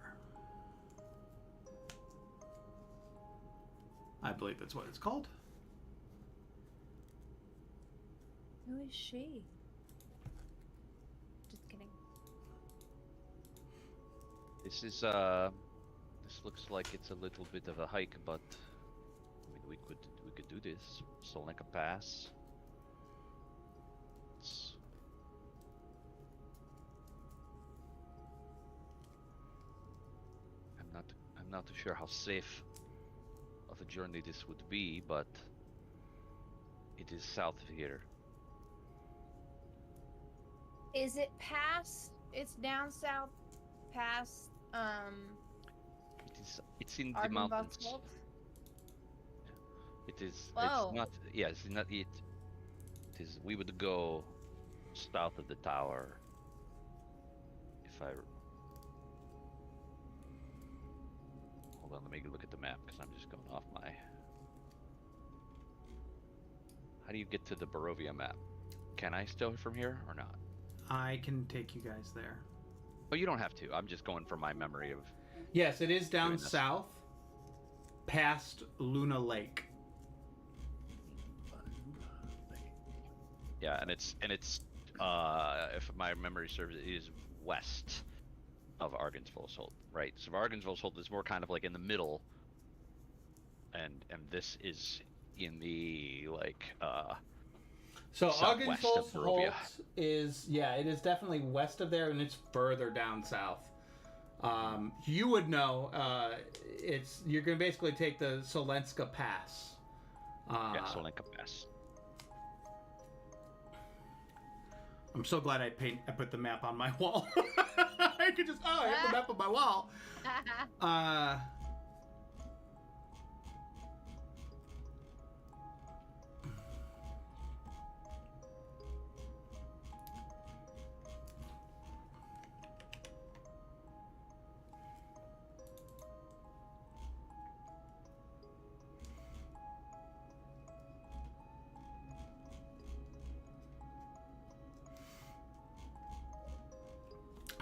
I believe that's what it's called. Who is she? Just kidding. This is this looks like it's a little bit of a hike, but I mean we could do this. Solnika Pass. I'm not too sure how safe of a journey this would be, but it is south of here. Is it past? It's down south, past It's in the Argynvost mountains. Vault? It is. Whoa. It's not. Yeah, it's not it. It is. We would go south of the tower. If I hold on, let me look at the map because I'm just going off my. How do you get to the Barovia map? Can I still from here or not? I can take you guys there. Oh, you don't have to. I'm just going from my memory of. Yes, it is down south, past Luna Lake. Yeah, and it's if my memory serves, it is west of Argynvost, right? So Argynvost is more kind of like in the middle, and this is in the like So southwest of Barovia. is it is definitely west of there, and it's further down south. You would know. You're gonna basically take the Solenska Pass. Yeah, Solenka Pass. I'm so glad I put the map on my wall. I could just I have the map on my wall.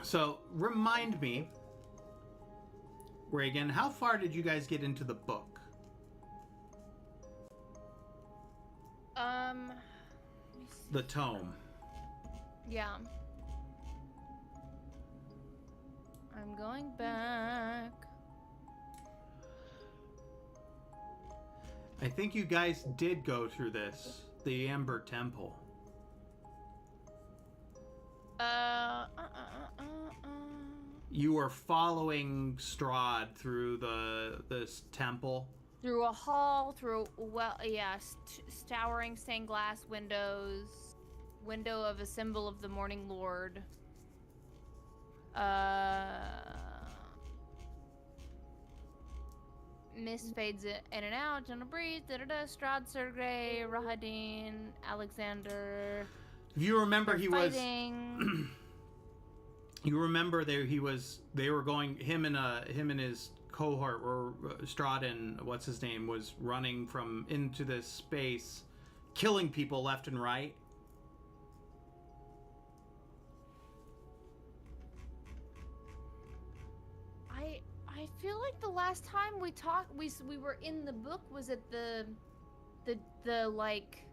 So, remind me, Reagan, how far did you guys get into the book? The tome. Yeah. I'm going back. I think you guys did go through this. The Amber Temple. You were following Strahd through this temple. Through a hall, towering stained glass windows, window of a symbol of the Morning Lord. Mist fades in and out, gentle breeze, Strahd, Sergei, Rahadin, Alexander. If you remember, he was. You remember they were going. Him and his cohort were Strahd and what's his name was running from into this space, killing people left and right. feel like the last time we talked, we were in the book. Was it the like?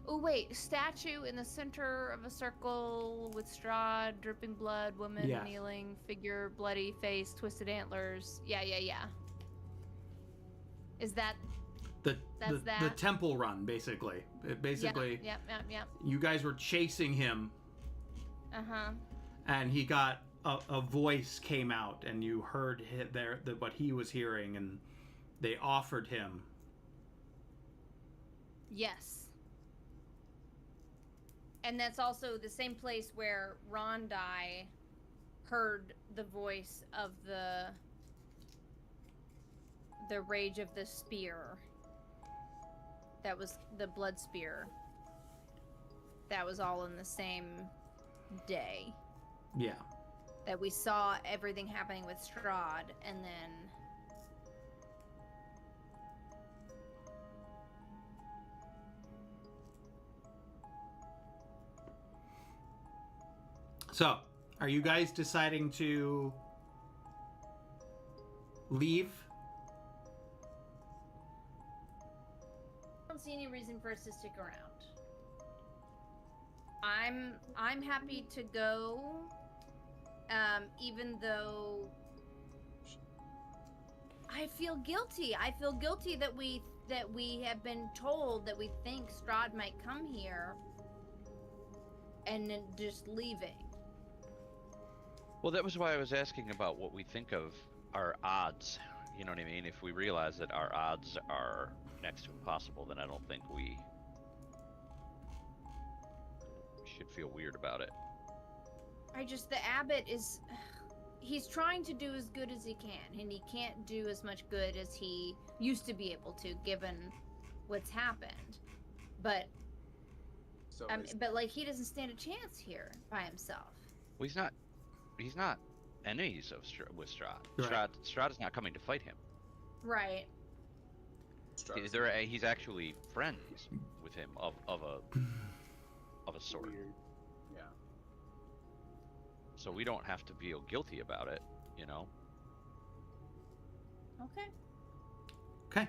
Oh wait, statue in the center of a circle with Strahd, dripping blood, woman Yes. kneeling, figure, bloody face, twisted antlers. Yeah. Is that? That's the that? temple run, basically. Basically, Yep. you guys were chasing him, Uh-huh. and he got a voice came out, and you heard what he was hearing, and they offered him. Yes. And that's also the same place where Rondai heard the voice of the rage of the spear. That was the blood spear. That was all in the same day. Yeah. That we saw everything happening with Strahd, and then... So, are you guys deciding to leave? I don't see any reason for us to stick around. I'm happy to go, even though I feel guilty. I feel guilty that we have been told that we think Strahd might come here, and then just leaving. Well, that was why I was asking about what we think of our odds. You know what I mean? If we realize that our odds are next to impossible, then I don't think we should feel weird about it. The abbot is, he's trying to do as good as he can, and he can't do as much good as he used to be able to, given what's happened. But, So but like, he doesn't stand a chance here by himself. Well, he's not enemies with Strahd. Right. Strahd is not coming to fight him. Right. He's actually friends with him of a sort. Weird. Yeah. So we don't have to feel guilty about it, you know? Okay. Okay.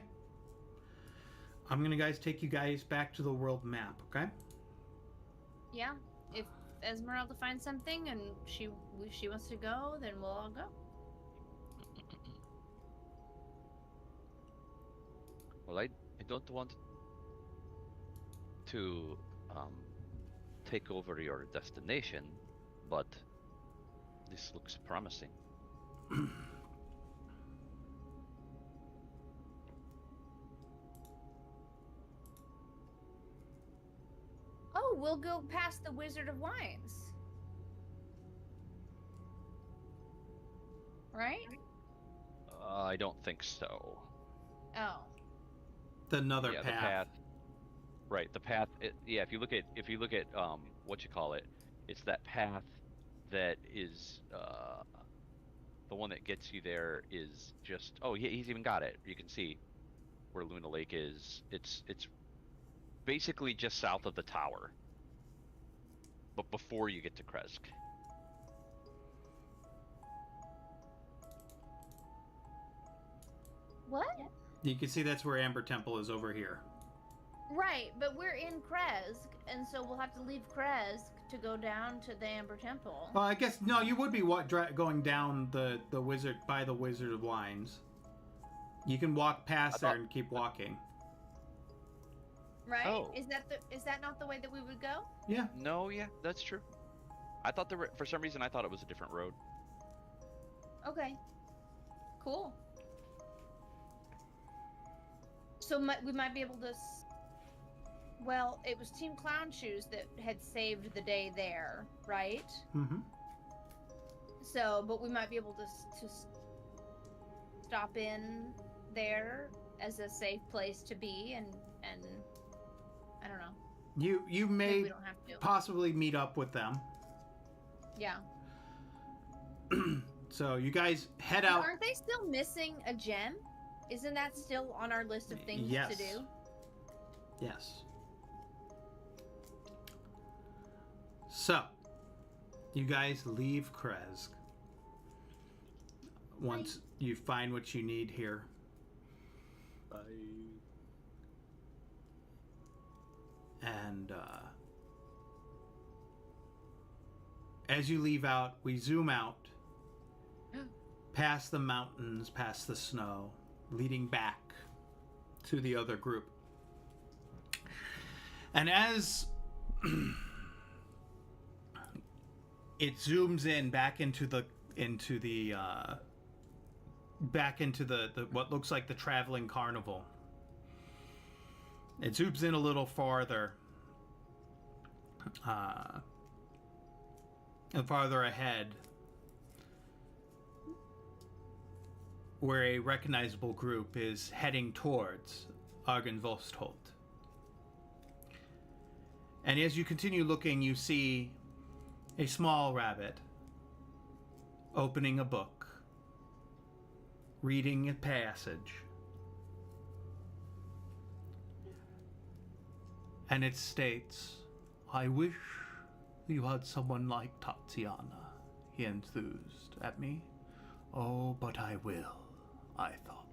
I'm gonna take you guys back to the world map, okay? Yeah. If Esmeralda finds something and she wants to go, then we'll all go. Well, I don't want to take over your destination, but this looks promising. Oh, we'll go past the Wizard of Wines. Right? I don't think so. Oh. Another Yeah, path. the path. Right, the path. Yeah, if you look at what you call it, it's that path that is the one that gets you there is just. Oh, he's even got it. You can see where Luna Lake is. It's basically just south of the tower, but before you get to Kresk. What? You can see that's where Amber Temple is over here. Right, but we're in Kresk, and so we'll have to leave Kresk to go down to the Amber Temple. Well, I guess no. You would be going down the Wizard by the Wizard of Wines. You can walk past there and keep walking. Right? Oh. Is that not the way that we would go? Yeah. No, yeah, that's true. I thought for some reason I thought it was a different road. Okay. Cool. So we might be able to. Well, it was Team Clown Shoes that had saved the day there, right? Mm-hmm. So, but we might be able to stop in there as a safe place to be, and I don't know. You Maybe may we don't have to. possibly meet up with them. Yeah. So you guys head out. Aren't they still missing a gem? Isn't that still on our list of things Yes. to do? Yes. So, you guys leave Kresk. once you find what you need here. Bye. And as you leave out, we zoom out past the mountains, past the snow, leading back to the other group. And as it zooms in back into the what looks like the traveling carnival, it zooms in a little farther, and farther ahead, where a recognizable group is heading towards Argenvostholt. And as you continue looking, you see a small rabbit opening a book, reading a passage. And it states, "I wish you had someone like Tatiana," he enthused at me. "Oh, but I will," I thought.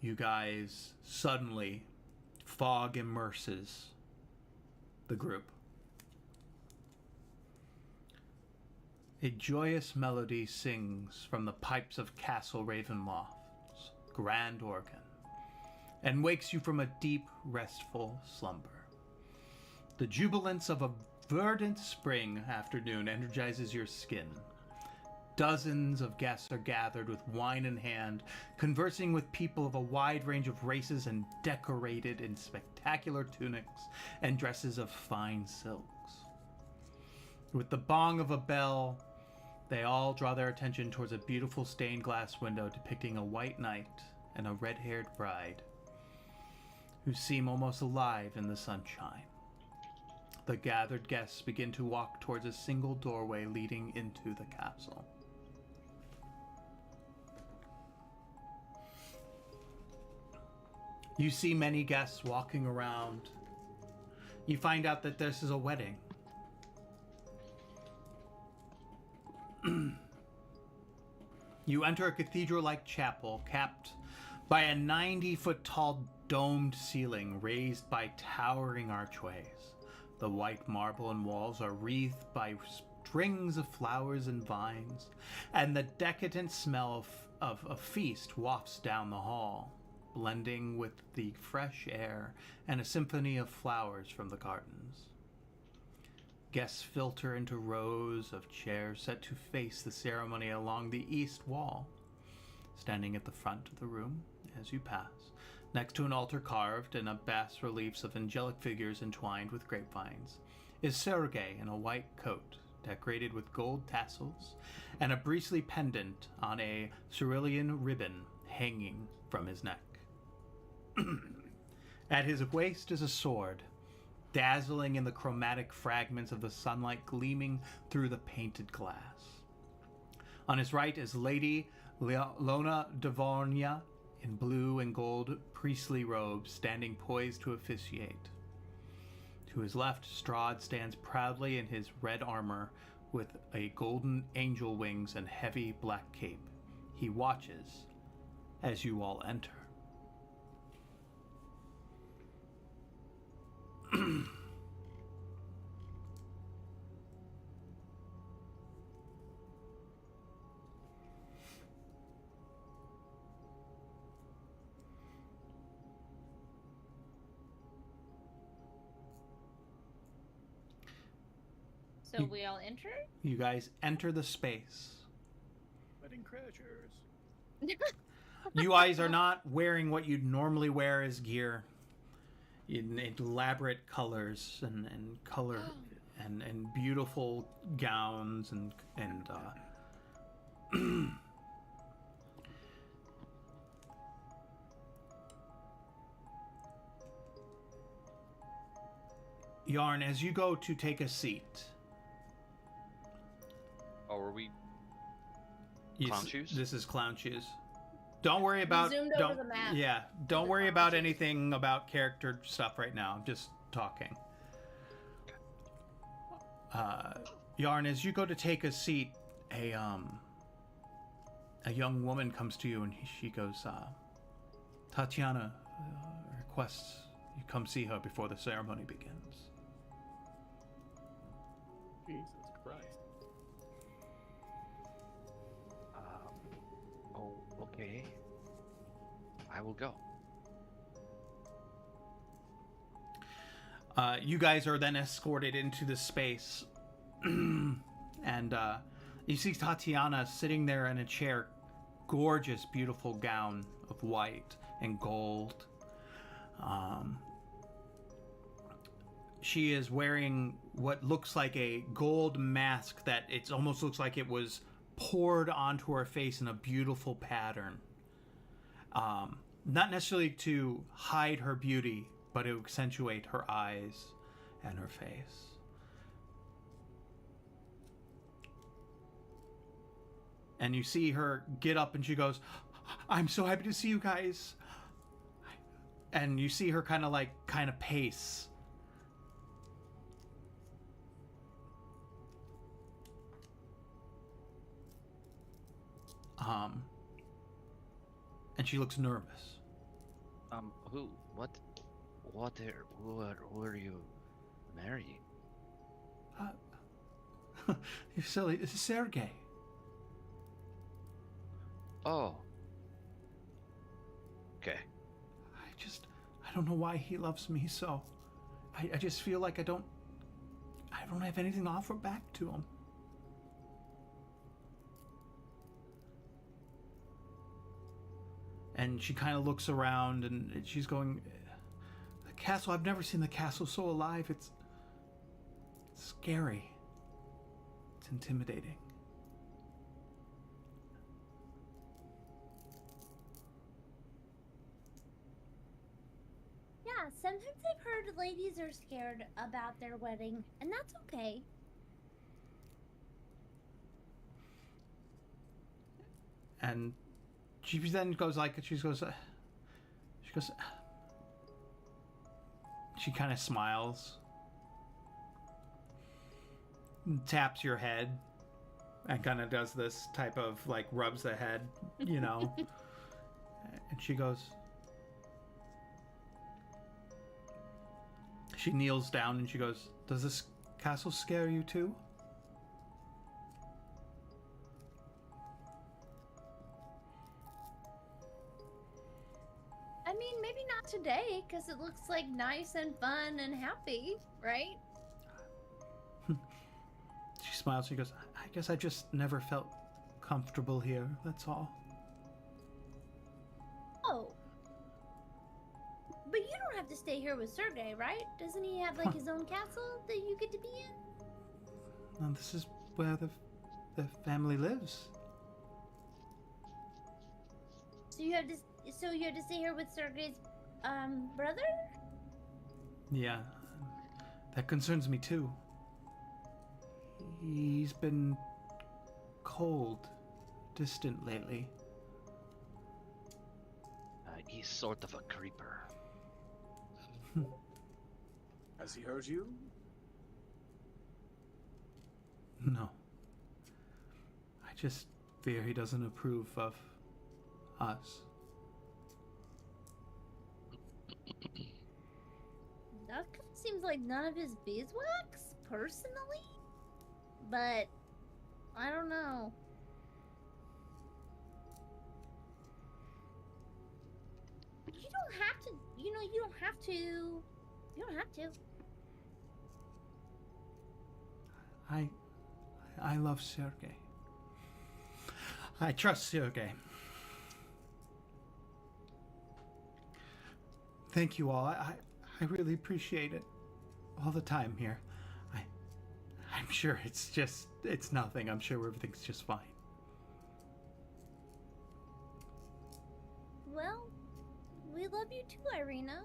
You guys, suddenly, fog immerses the group. A joyous melody sings from the pipes of Castle Ravenloft's grand organ, and wakes you from a deep, restful slumber. The jubilance of a verdant spring afternoon energizes your skin. Dozens of guests are gathered with wine in hand, conversing with people of a wide range of races and decorated in spectacular tunics and dresses of fine silks. With the bong of a bell, they all draw their attention towards a beautiful stained glass window depicting a white knight and a red-haired bride who seem almost alive in the sunshine. The gathered guests begin to walk towards a single doorway leading into the castle. You see many guests walking around. You find out that this is a wedding. You enter a cathedral-like chapel capped by a 90-foot-tall domed ceiling raised by towering archways. The white marble and walls are wreathed by strings of flowers and vines, and the decadent smell of a feast wafts down the hall, blending with the fresh air and a symphony of flowers from the gardens. Guests filter into rows of chairs set to face the ceremony along the east wall. Standing at the front of the room as you pass, next to an altar carved in a bas-reliefs of angelic figures entwined with grapevines, is Sergei in a white coat decorated with gold tassels and a bristly pendant on a cerulean ribbon hanging from his neck. At his waist is a sword, dazzling in the chromatic fragments of the sunlight gleaming through the painted glass. On his right is Lady Lona Dvornya in blue and gold priestly robes, standing poised to officiate. To his left, Strahd stands proudly in his red armor with a golden angel wings and heavy black cape. He watches as you all enter. So we all enter? You guys enter the space. Wedding crashers. You guys are not wearing what you'd normally wear as gear. In elaborate colors and color and beautiful gowns and Yarn, as you go to take a seat. Oh, are we clown shoes? This is clown shoes. Don't worry about Zoomed over the map. Yeah, don't worry about anything about character stuff right now. I'm just talking. Yarn, as you go to take a seat, a young woman comes to you and she goes, Tatiana requests you come see her before the ceremony begins. Jesus Christ. Oh, okay. I will go. You guys are then escorted into the space, and you see Tatiana sitting there in a chair, gorgeous, beautiful gown of white and gold. She is wearing what looks like a gold mask that it almost looks like it was poured onto her face in a beautiful pattern. Not necessarily to hide her beauty, but to accentuate her eyes and her face. And you see her get up and she goes, I'm so happy to see you guys. And you see her kind of pace. And she looks nervous. Who are you marrying? You're silly. This is Sergei. Oh. Okay. I don't know why he loves me so. I just feel like I don't have anything to offer back to him. And she kind of looks around and she's going, the castle, I've never seen the castle so alive. It's scary. It's intimidating. Yeah, sometimes I've heard ladies are scared about their wedding, and that's okay. And she then goes she kind of smiles, and taps your head, and kind of does this type of rubs the head, and she goes, she kneels down and she goes, does this castle scare you too? I mean, maybe not today, because it looks like nice and fun and happy, right? She smiles. She goes, I guess I just never felt comfortable here. That's all. Oh. But you don't have to stay here with Sergei, right? Doesn't he have his own castle that you get to be in? And this is where the family lives. So you have to stay here with Sergei's brother? Yeah, that concerns me too. He's been cold, distant lately. He's sort of a creeper. Has he hurt you? No. I just fear he doesn't approve of us. That seems like none of his beeswax, personally. But I don't know. You don't have to. You don't have to. You don't have to. I love Sergei. I trust Sergei. Thank you all. I really appreciate it. All the time here. I'm sure it's nothing. I'm sure everything's just fine. Well, we love you too, Irina.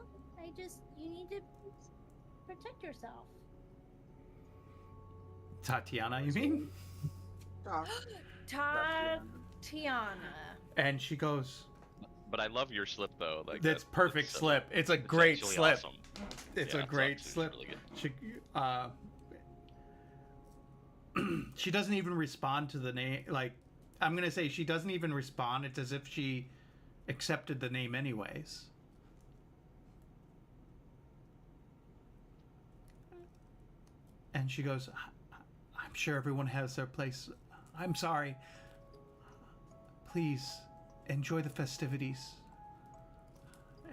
You need to protect yourself. Tatiana, you mean? Tatiana. And she goes, But I love your slip though. That's perfect slip. It's a great slip. Awesome. It's Yeah, a great it's slip. really good. She, she doesn't even respond to the name. Like, I'm gonna say she doesn't even respond. It's as if she accepted the name anyways. And she goes, I'm sure everyone has their place. I'm sorry. Please enjoy the festivities.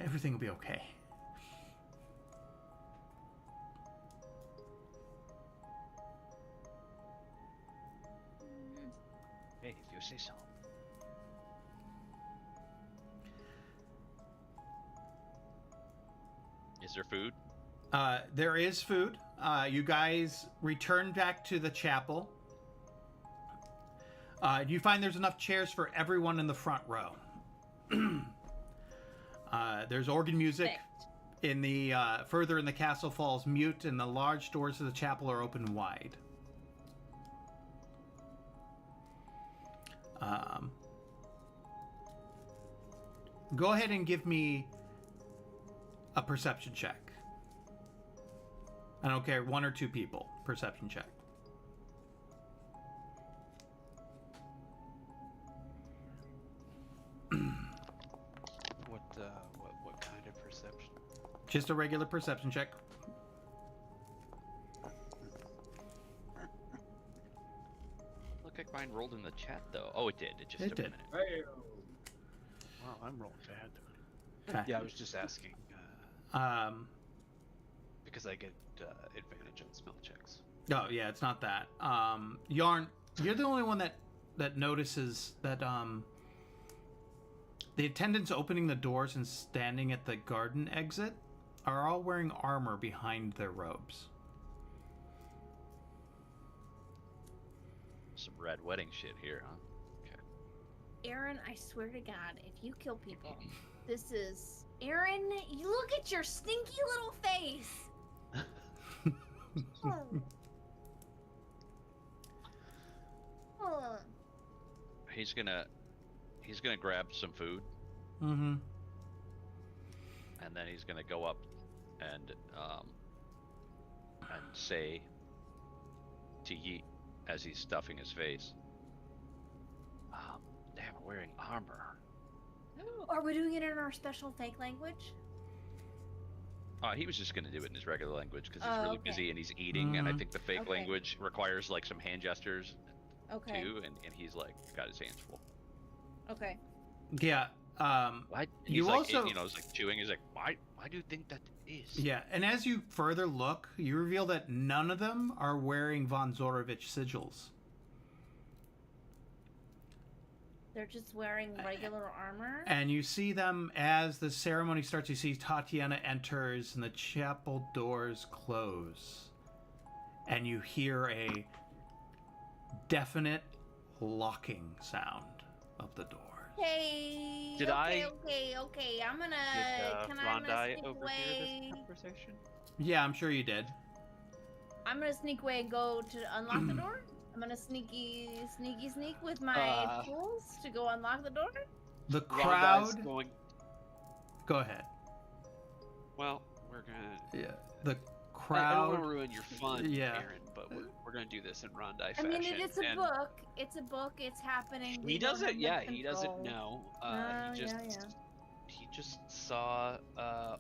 Everything will be okay. Hey, if you say so. Is there food? There is food. You guys return back to the chapel. You find there's enough chairs for everyone in the front row. There's organ music. In the further in the castle falls mute, and the large doors of the chapel are open wide. Go ahead and give me a perception check. I don't care, 1 or 2 people. Perception check. What kind of perception? Just a regular perception check. Look like mine rolled in the chat though. Oh, it did. It just It took a did. minute. Wow, I'm rolling bad. Okay. Yeah, I was just asking because I get advantage on spell checks. Oh yeah, it's not that. Yarn, you're the only one that notices that the attendants opening the doors and standing at the garden exit are all wearing armor behind their robes. Some red wedding shit here, huh? Okay. Aaron, I swear to God, if you kill people, this is Aaron. You look at your stinky little face. Oh. He's gonna grab some food, Mm-hmm. and then he's gonna go up and say to Yeet as he's stuffing his face, damn, we're wearing armor. Are we doing it in our special fake language? He was just gonna do it in his regular language because he's Oh, really okay. busy and he's eating, and I Mhm. think the fake Okay. language requires like some hand gestures Okay. too, and he's like got his hands full. Okay. Yeah. Why? You He's like, also- you know, it's like chewing. He's like, why do you think that is? Yeah, and as you further look, you reveal that none of them are wearing Von Zorovich sigils. They're just wearing regular armor. And you see them as the ceremony starts. You see Tatiana enters and the chapel doors close. And you hear a definite locking sound of the doors. Hey. Did okay, I- Okay. I'm gonna. Did Can I'm gonna Rondai sneak overhear away? this conversation? Yeah, I'm sure you did. I'm gonna sneak away and go to unlock the door. I'm gonna sneak with my tools to go unlock the door. The Rondai's crowd. going. Go ahead. Well, we're gonna. Yeah. The I don't want crowd. to ruin your fun, Yeah. Aaron, but we're gonna do this in Rondai I fashion. mean, it's a and book. It's a book. It's happening. We He don't doesn't. have Yeah, much he doesn't control. know. Oh, He just. yeah. He just saw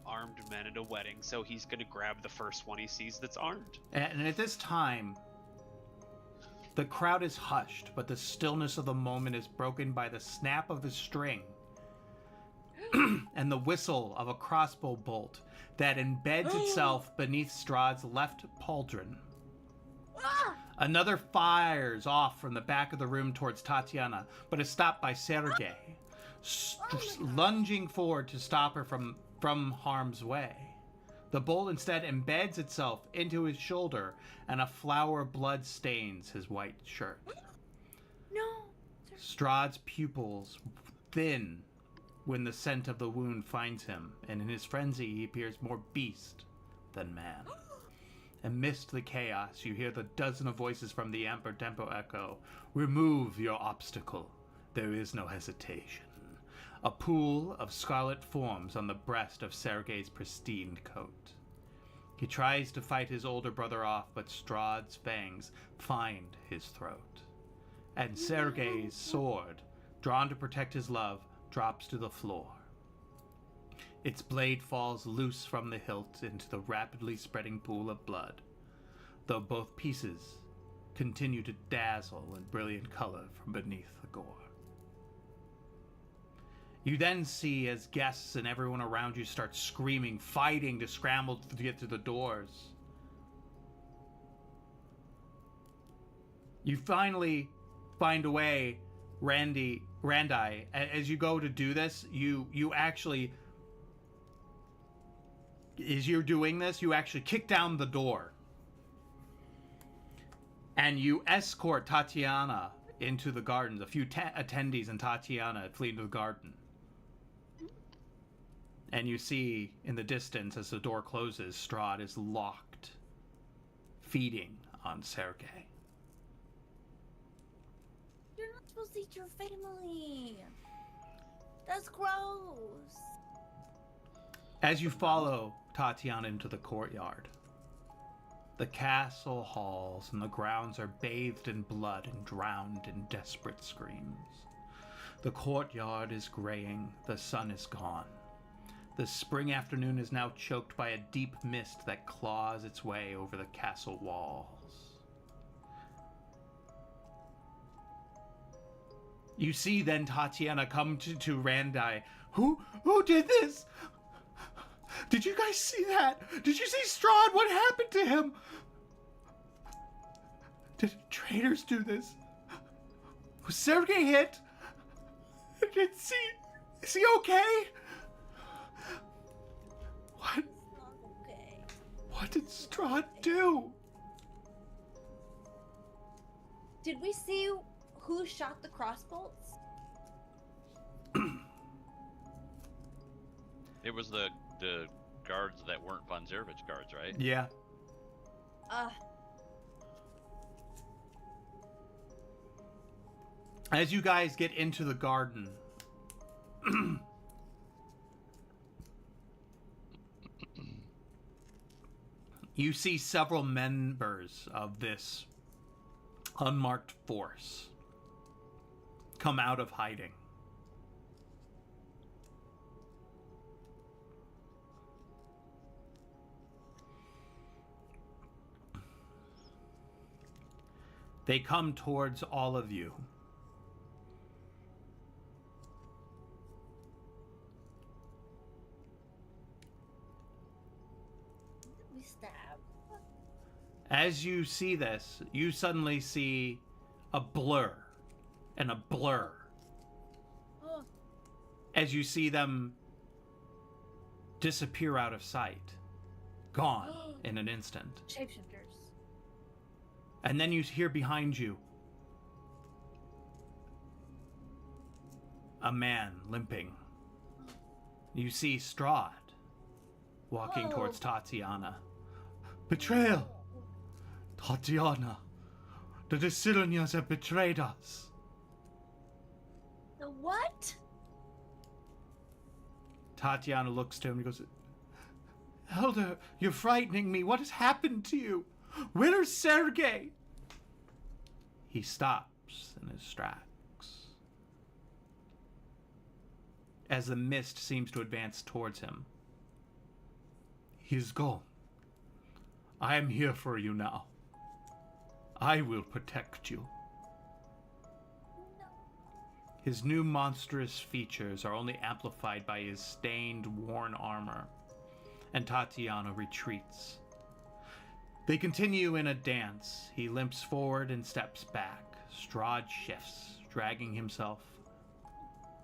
armed men at a wedding, so he's gonna grab the first one he sees that's armed. And at this time, the crowd is hushed, but the stillness of the moment is broken by the snap of the string and the whistle of a crossbow bolt that embeds itself beneath Strahd's left pauldron. Ah! Another fires off from the back of the room towards Tatiana, but is stopped by Sergei, lunging forward to stop her from harm's way. The bolt instead embeds itself into his shoulder, and a flower of blood stains his white shirt. No. Strahd's pupils thin when the scent of the wound finds him, and in his frenzy he appears more beast than man. Amidst the chaos, you hear the dozen of voices from the Amper Tempo echo. Remove your obstacle. There is no hesitation. A pool of scarlet forms on the breast of Sergei's pristine coat. He tries to fight his older brother off, but Strahd's fangs find his throat. And Sergei's sword, drawn to protect his love, drops to the floor. Its blade falls loose from the hilt into the rapidly spreading pool of blood, though both pieces continue to dazzle in brilliant color from beneath the gore. You then see as guests and everyone around you start screaming, fighting to scramble to get to the doors. You finally find a way, Randi, as you go to do this, you actually, as you're doing this, you actually kick down the door. And you escort Tatiana into the gardens. A few attendees and Tatiana flee into the garden. And you see in the distance, as the door closes, Strahd is locked, feeding on Sergei. You're not supposed to eat your family. That's gross. As you follow Tatiana into the courtyard, the castle halls and the grounds are bathed in blood and drowned in desperate screams. The courtyard is graying, the sun is gone. The spring afternoon is now choked by a deep mist that claws its way over the castle walls. You see then Tatiana come to Randi. Who did this? Did you guys see that? Did you see Strahd? What happened to him? Did traitors do this? Was Sergei hit? Is he okay? What? Okay. What did Strahd do? Did we see who shot the crossbolts? It was the guards that weren't Von Zervich guards, right? Yeah. As you guys get into the garden, you see several members of this unmarked force come out of hiding. They come towards all of you. We stab. As you see this, you suddenly see a blur and a blur. Oh. As you see them disappear out of sight, gone in an instant. Shapeshifters. And then you hear behind you a man limping. You see Strahd walking towards Tatiana. Betrayal! Tatiana! The Desilonians have betrayed us! The what? Tatiana looks to him and goes, Elder, you're frightening me. What has happened to you? Where's Sergei? He stops in his tracks as the mist seems to advance towards him. He is gone. I am here for you now. I will protect you. No. His new monstrous features are only amplified by his stained, worn armor, and Tatiana retreats. They continue in a dance. He limps forward and steps back. Strahd shifts, dragging himself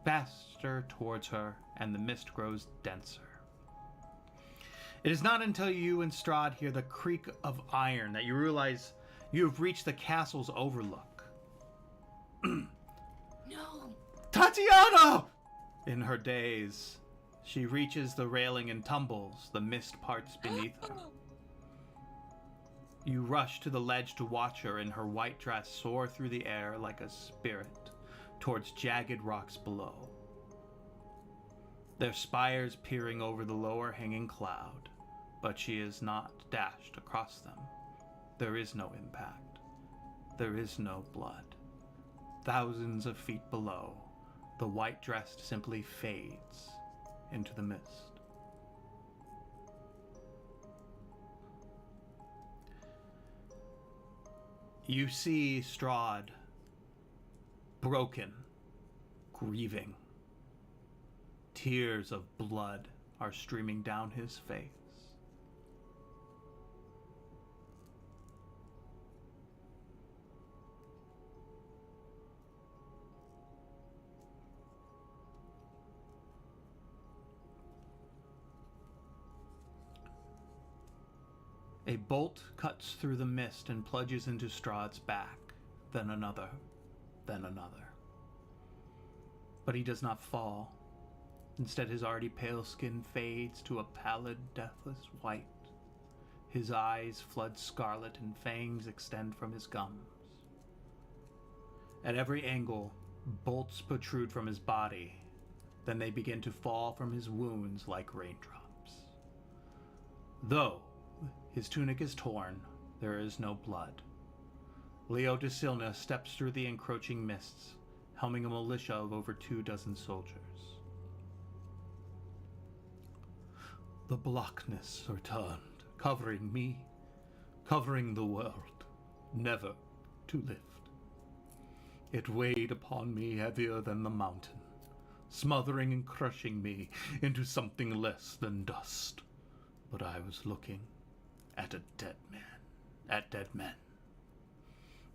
faster towards her, and the mist grows denser. It is not until you and Strahd hear the creak of iron that you realize you have reached the castle's overlook. No. Tatiana! In her daze, she reaches the railing and tumbles, the mist parts beneath her. You rush to the ledge to watch her in her white dress soar through the air like a spirit towards jagged rocks below, their spires peering over the lower hanging cloud, but she is not dashed across them. There is no impact. There is no blood. Thousands of feet below, the white dress simply fades into the mist. You see Strahd, broken, grieving. Tears of blood are streaming down his face. A bolt cuts through the mist and plunges into Strahd's back, then another, then another. But he does not fall. Instead, his already pale skin fades to a pallid, deathless white. His eyes flood scarlet and fangs extend from his gums. At every angle, bolts protrude from his body. Then they begin to fall from his wounds like raindrops. Though his tunic is torn, there is no blood. Leo de Silna steps through the encroaching mists, helming a militia of over 24 soldiers. The blackness returned, covering me, covering the world, never to lift. It weighed upon me heavier than the mountain, smothering and crushing me into something less than dust. But I was looking at a dead man, at dead men.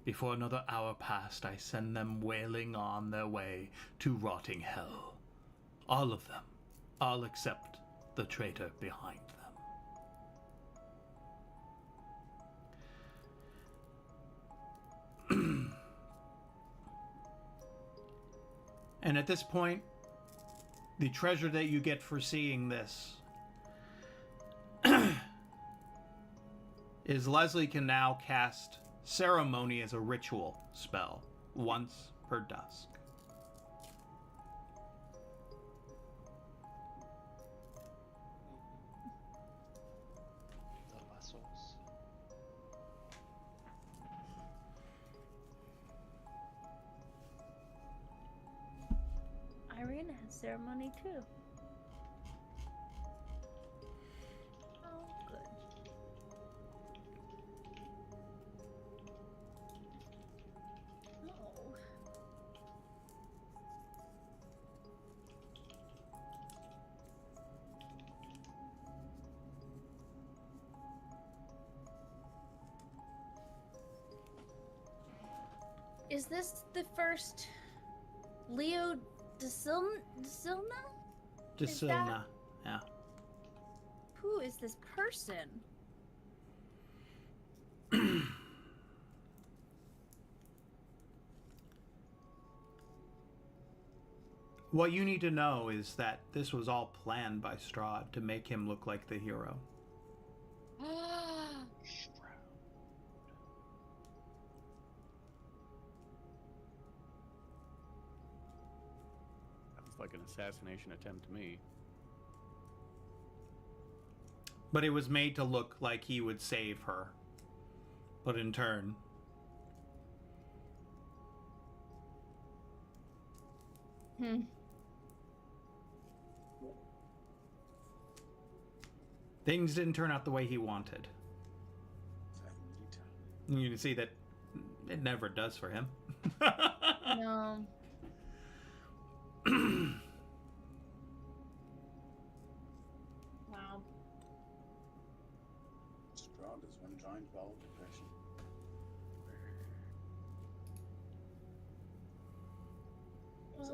Before another hour passed, I send them wailing on their way to rotting hell. All of them, all except the traitor behind them. And at this point, the treasure that you get for seeing this is Leslie can now cast Ceremony as a ritual spell once per dusk. The vessels. Irene has ceremony too. Oh, good. Oh. Is this the first Leo de Silna? De Is Silna, that- yeah. Who is this person? What you need to know is that this was all planned by Strahd to make him look like the hero. Sounds like an assassination attempt to me. But it was made to look like he would save her. But in turn, things didn't turn out the way he wanted. And you can see that it never does for him. No. Wow. Strahd is one giant ball of depression.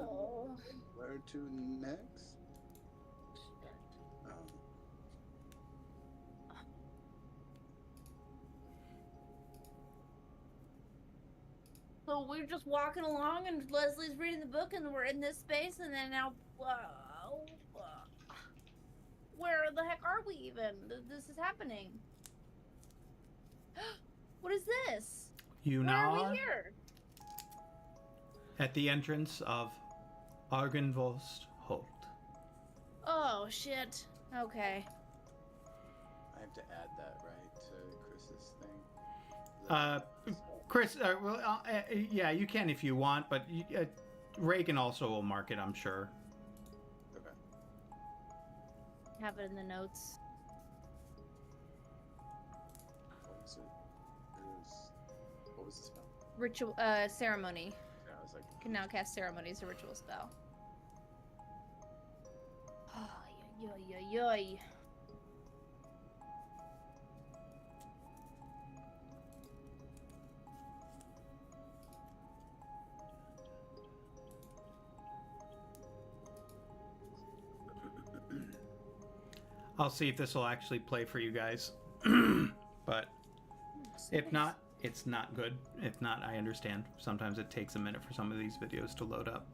Oh. Where to next? So we're just walking along, and Leslie's reading the book, and we're in this space, and then now, where the heck are we even? This is happening. What is this? You Why now are are we here? at the entrance of Argynvost Holt. Oh shit. Okay. I I have to add that, right, to Chris's thing? Chris, yeah, you can if you want, but Reagan also will mark it, I'm sure. Okay. Have it in the notes. What was the spell? Ritual, ceremony. Yeah, I was like, Can now cast ceremony as a ritual spell. Oh, yoy, yoy, yoy. I'll see if this will actually play for you guys. But if not, it's not good. If not, I understand. Sometimes it takes a minute for some of these videos to load up.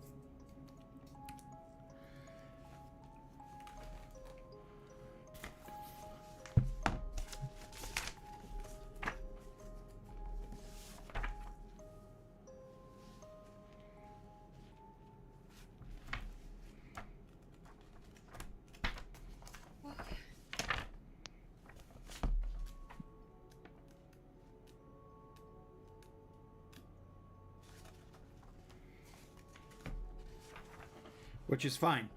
Which is fine.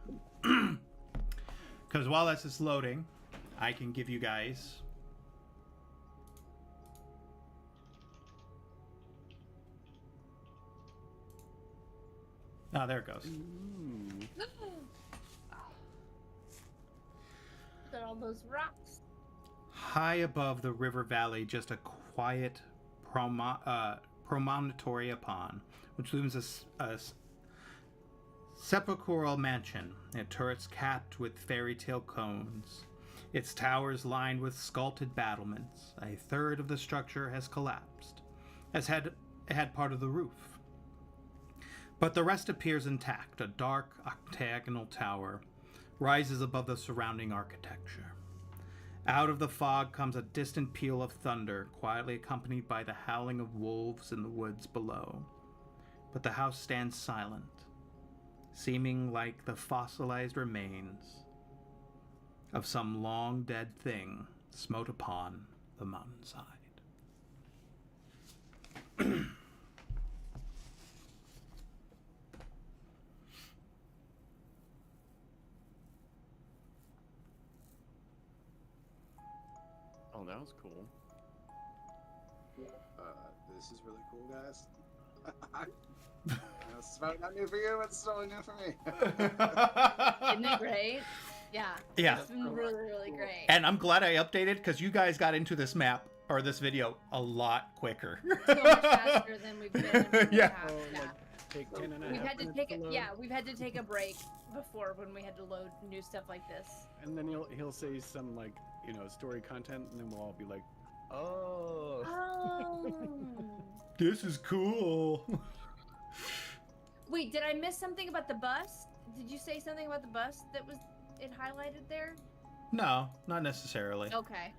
Because while this is loading, I can give you guys... Oh, there it goes. Got all those rocks. High above the river valley, just a quiet promontory upon, which looms a sepulchral mansion, its turrets capped with fairy tale cones, its towers lined with sculpted battlements. A third of the structure has collapsed, as had part of the roof. But the rest appears intact. A dark octagonal tower rises above the surrounding architecture. Out of the fog comes a distant peal of thunder, quietly accompanied by the howling of wolves in the woods below. But the house stands silent, seeming like the fossilized remains of some long dead thing smote upon the mountainside. Oh, that was cool. This is really cool, guys. It's probably not new for you, but it's totally new for me. Isn't it great? Yeah. Yeah. It's been really, really great. And I'm glad I updated because you guys got into this map or this video a lot quicker. So much faster than we've been in the Yeah. past. Yeah. Take 10 and a We've half had to minutes take load. we've had to take a break before when we had to load new stuff like this. And then he'll say some like, story content, and then we'll all be like, oh. Oh. This is cool. Wait, did I miss something about the bus? Did you say something about the bus that was it highlighted there? No, not necessarily. Okay.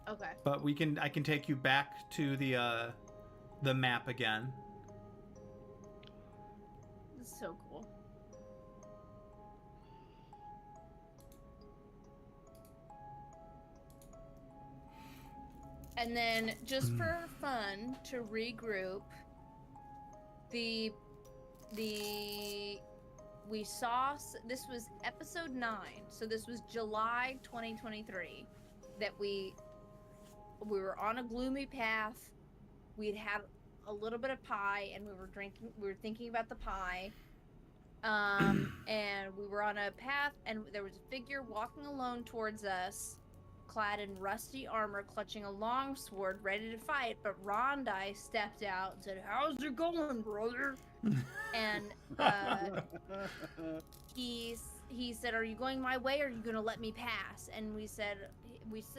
Okay. But I can take you back to the map again. This is so cool. And then, just for fun, to regroup, we saw, this was episode 9, so this was July 2023, that we were on a gloomy path. We'd had a little bit of pie, and we were thinking about the pie. And we were on a path, and there was a figure walking alone towards us, clad in rusty armor, clutching a long sword, ready to fight. But Rondai stepped out and said, "How's it going, brother?" And he said, "Are you going my way, or are you going to let me pass?" And we said,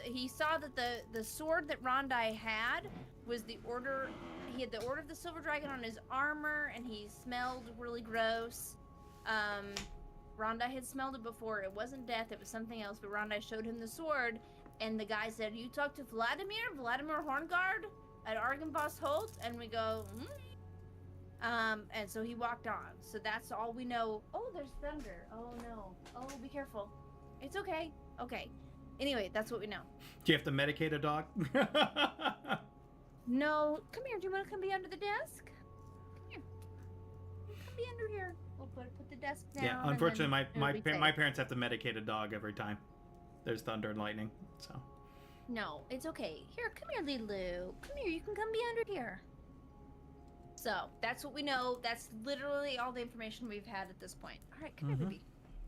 he saw that the sword that Rondai had was the order. He had the Order of the Silver Dragon on his armor, and he smelled really gross. Rondai had smelled it before. It wasn't death, it was something else, but Rondai showed him the sword, and the guy said, "You talked to Vladimir Horngard at Argynvost Holt?" And we go, and so he walked on. So that's all we know. Oh, there's thunder. Oh no. Oh, be careful. It's okay. Okay. Anyway, that's what we know. Do you have to medicate a dog? No, come here. Do you want to come be under the desk? Come here. Come be under here. We'll put the desk down. Yeah, and unfortunately, then my it'll be safe. my parents have to medicate a dog every time there's thunder and lightning. So No, it's okay. Here, come here, Lilu. Come here. You can come be under here. So that's what we know. That's literally all the information we've had at this point. All right, come here, baby.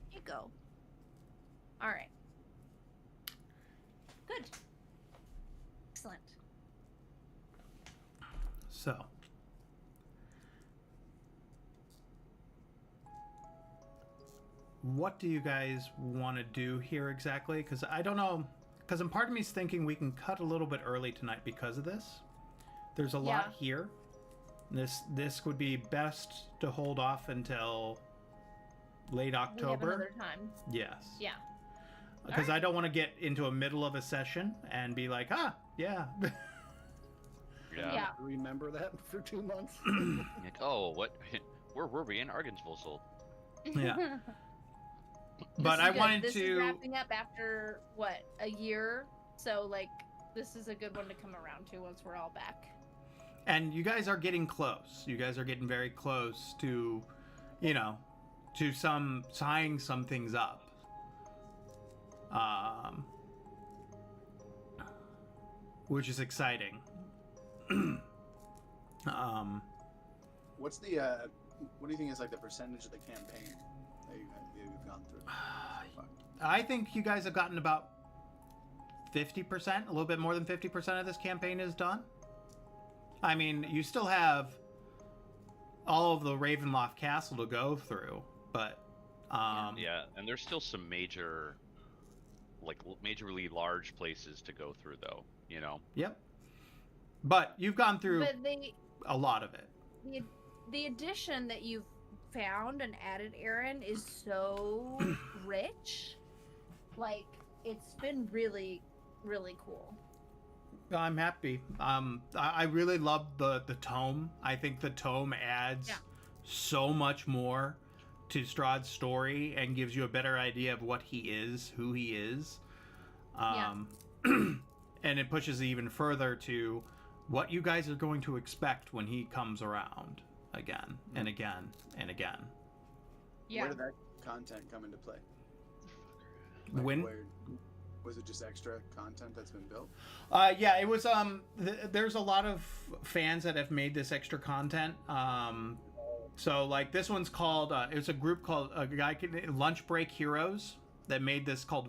Here you go. All right. Good. Excellent. So, what do you guys want to do here exactly? Because I don't know. Because part of me is thinking we can cut a little bit early tonight because of this. There's a lot here. This would be best to hold off until late October. We have another time. Yes. Yeah. Because I don't want to get into a middle of a session and be like, yeah. Yeah. Remember that for 2 months? Like, oh, what? Where were we in Argensville sold? Yeah. This But is I good. wanted this to. is wrapping up after what, a year? So like, this is a good one to come around to once we're all back. And you guys are getting close. You guys are getting very close to, to tying some things up. Which is exciting. What's the what do you think is like the percentage of the campaign that you've gone through? I think you guys have gotten about 50%, a little bit more than 50% of this campaign is done. I mean, you still have all of the Ravenloft Castle to go through, but yeah, and there's still some majorly large places to go through, though. Yep. But you've gone through But a lot of it. the addition that you've found and added, Aaron, is so rich. Like, it's been really, really cool. I'm happy. I really love the tome. I think the tome adds so much more to Strahd's story and gives you a better idea of what he is, who he is. And it pushes even further to what you guys are going to expect when he comes around again and again and again. Yeah. Where did that content come into play? Was it just extra content that's been built? Yeah, it was. There's a lot of fans that have made this extra content. So like this one's called. It was a group called Lunch Break Heroes that made this called.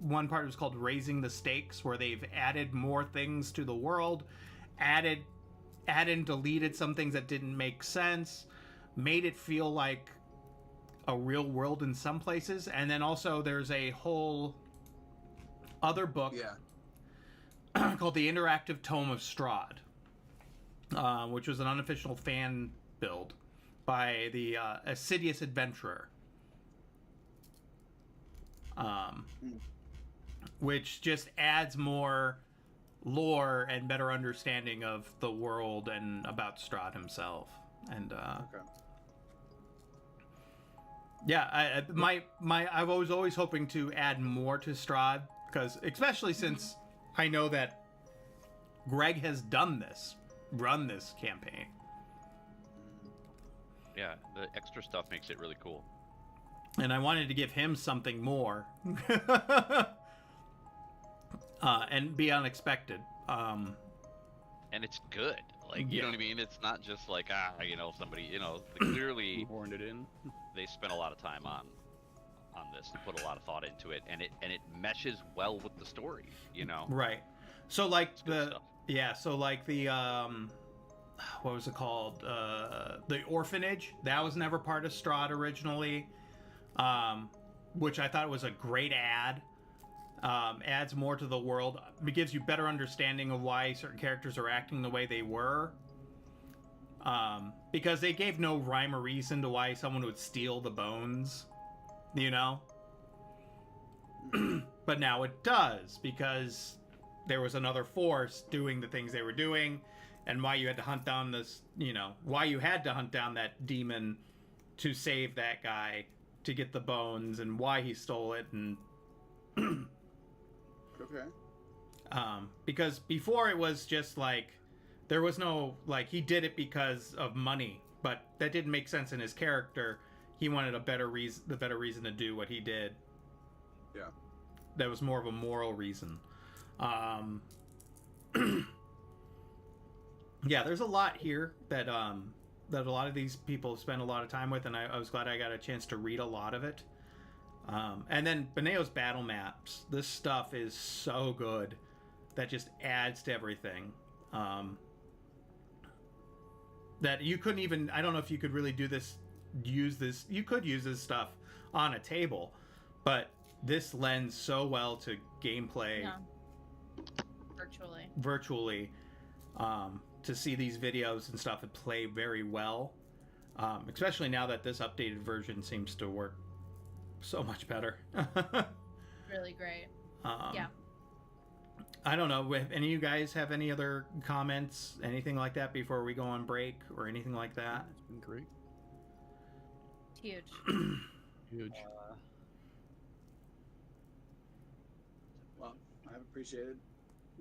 One part was called Raising the Stakes, where they've added more things to the world, added and deleted some things that didn't make sense, made it feel like a real world in some places, and then also there's a whole other book called The Interactive Tome of Strahd, which was an unofficial fan build by the Assidious Adventurer, which just adds more lore and better understanding of the world and about Strahd himself. And yeah, I was always hoping to add more to Strahd, because especially since I know that Greg has run this campaign. Yeah, the extra stuff makes it really cool. And I wanted to give him something more. And be unexpected. And it's good. Like, you know what I mean? It's not just like, somebody, clearly horned it in. They spent a lot of time on this. They put a lot of thought into it, and it meshes well with the story, Right. So like stuff. what was it called? The Orphanage. That was never part of Strahd originally. Which I thought was a great add. Adds more to the world. It gives you better understanding of why certain characters are acting the way they were. Because they gave no rhyme or reason to why someone would steal the bones, But now it does, because there was another force doing the things they were doing, and why you had to hunt down that demon to save that guy, to get the bones, and why he stole it, and Okay. Because before it was just like there was no like he did it because of money, but that didn't make sense in his character. He wanted the better reason to do what he did. Yeah. That was more of a moral reason. Yeah, there's a lot here that that a lot of these people spend a lot of time with, and I was glad I got a chance to read a lot of it. And then Beneo's battle maps. This stuff is so good. That just adds to everything. That you couldn't even... I don't know if you could really do this... Use this... You could use this stuff on a table. But this lends so well to gameplay. Yeah. Virtually. To see these videos and stuff, it play very well. Especially now that this updated version seems to work so much better. Really great. Yeah. I don't know if any of you guys have any other comments, anything like that before we go on break or anything like that. It's been great. It's huge. Huge. Well, I've appreciated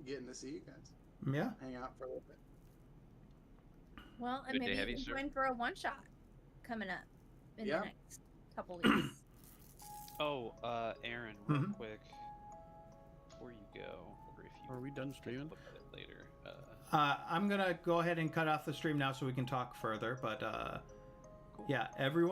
getting to see you guys. Yeah. Hang out for a little bit. Well, and Good to maybe have you you, can sir. join for a one-shot coming up in Yeah. the next couple weeks. Oh, Aaron, real Mhm. quick, before you go, or if you Are we done streaming? look at it later. I'm gonna go ahead and cut off the stream now so we can talk further. But Cool. yeah, everyone.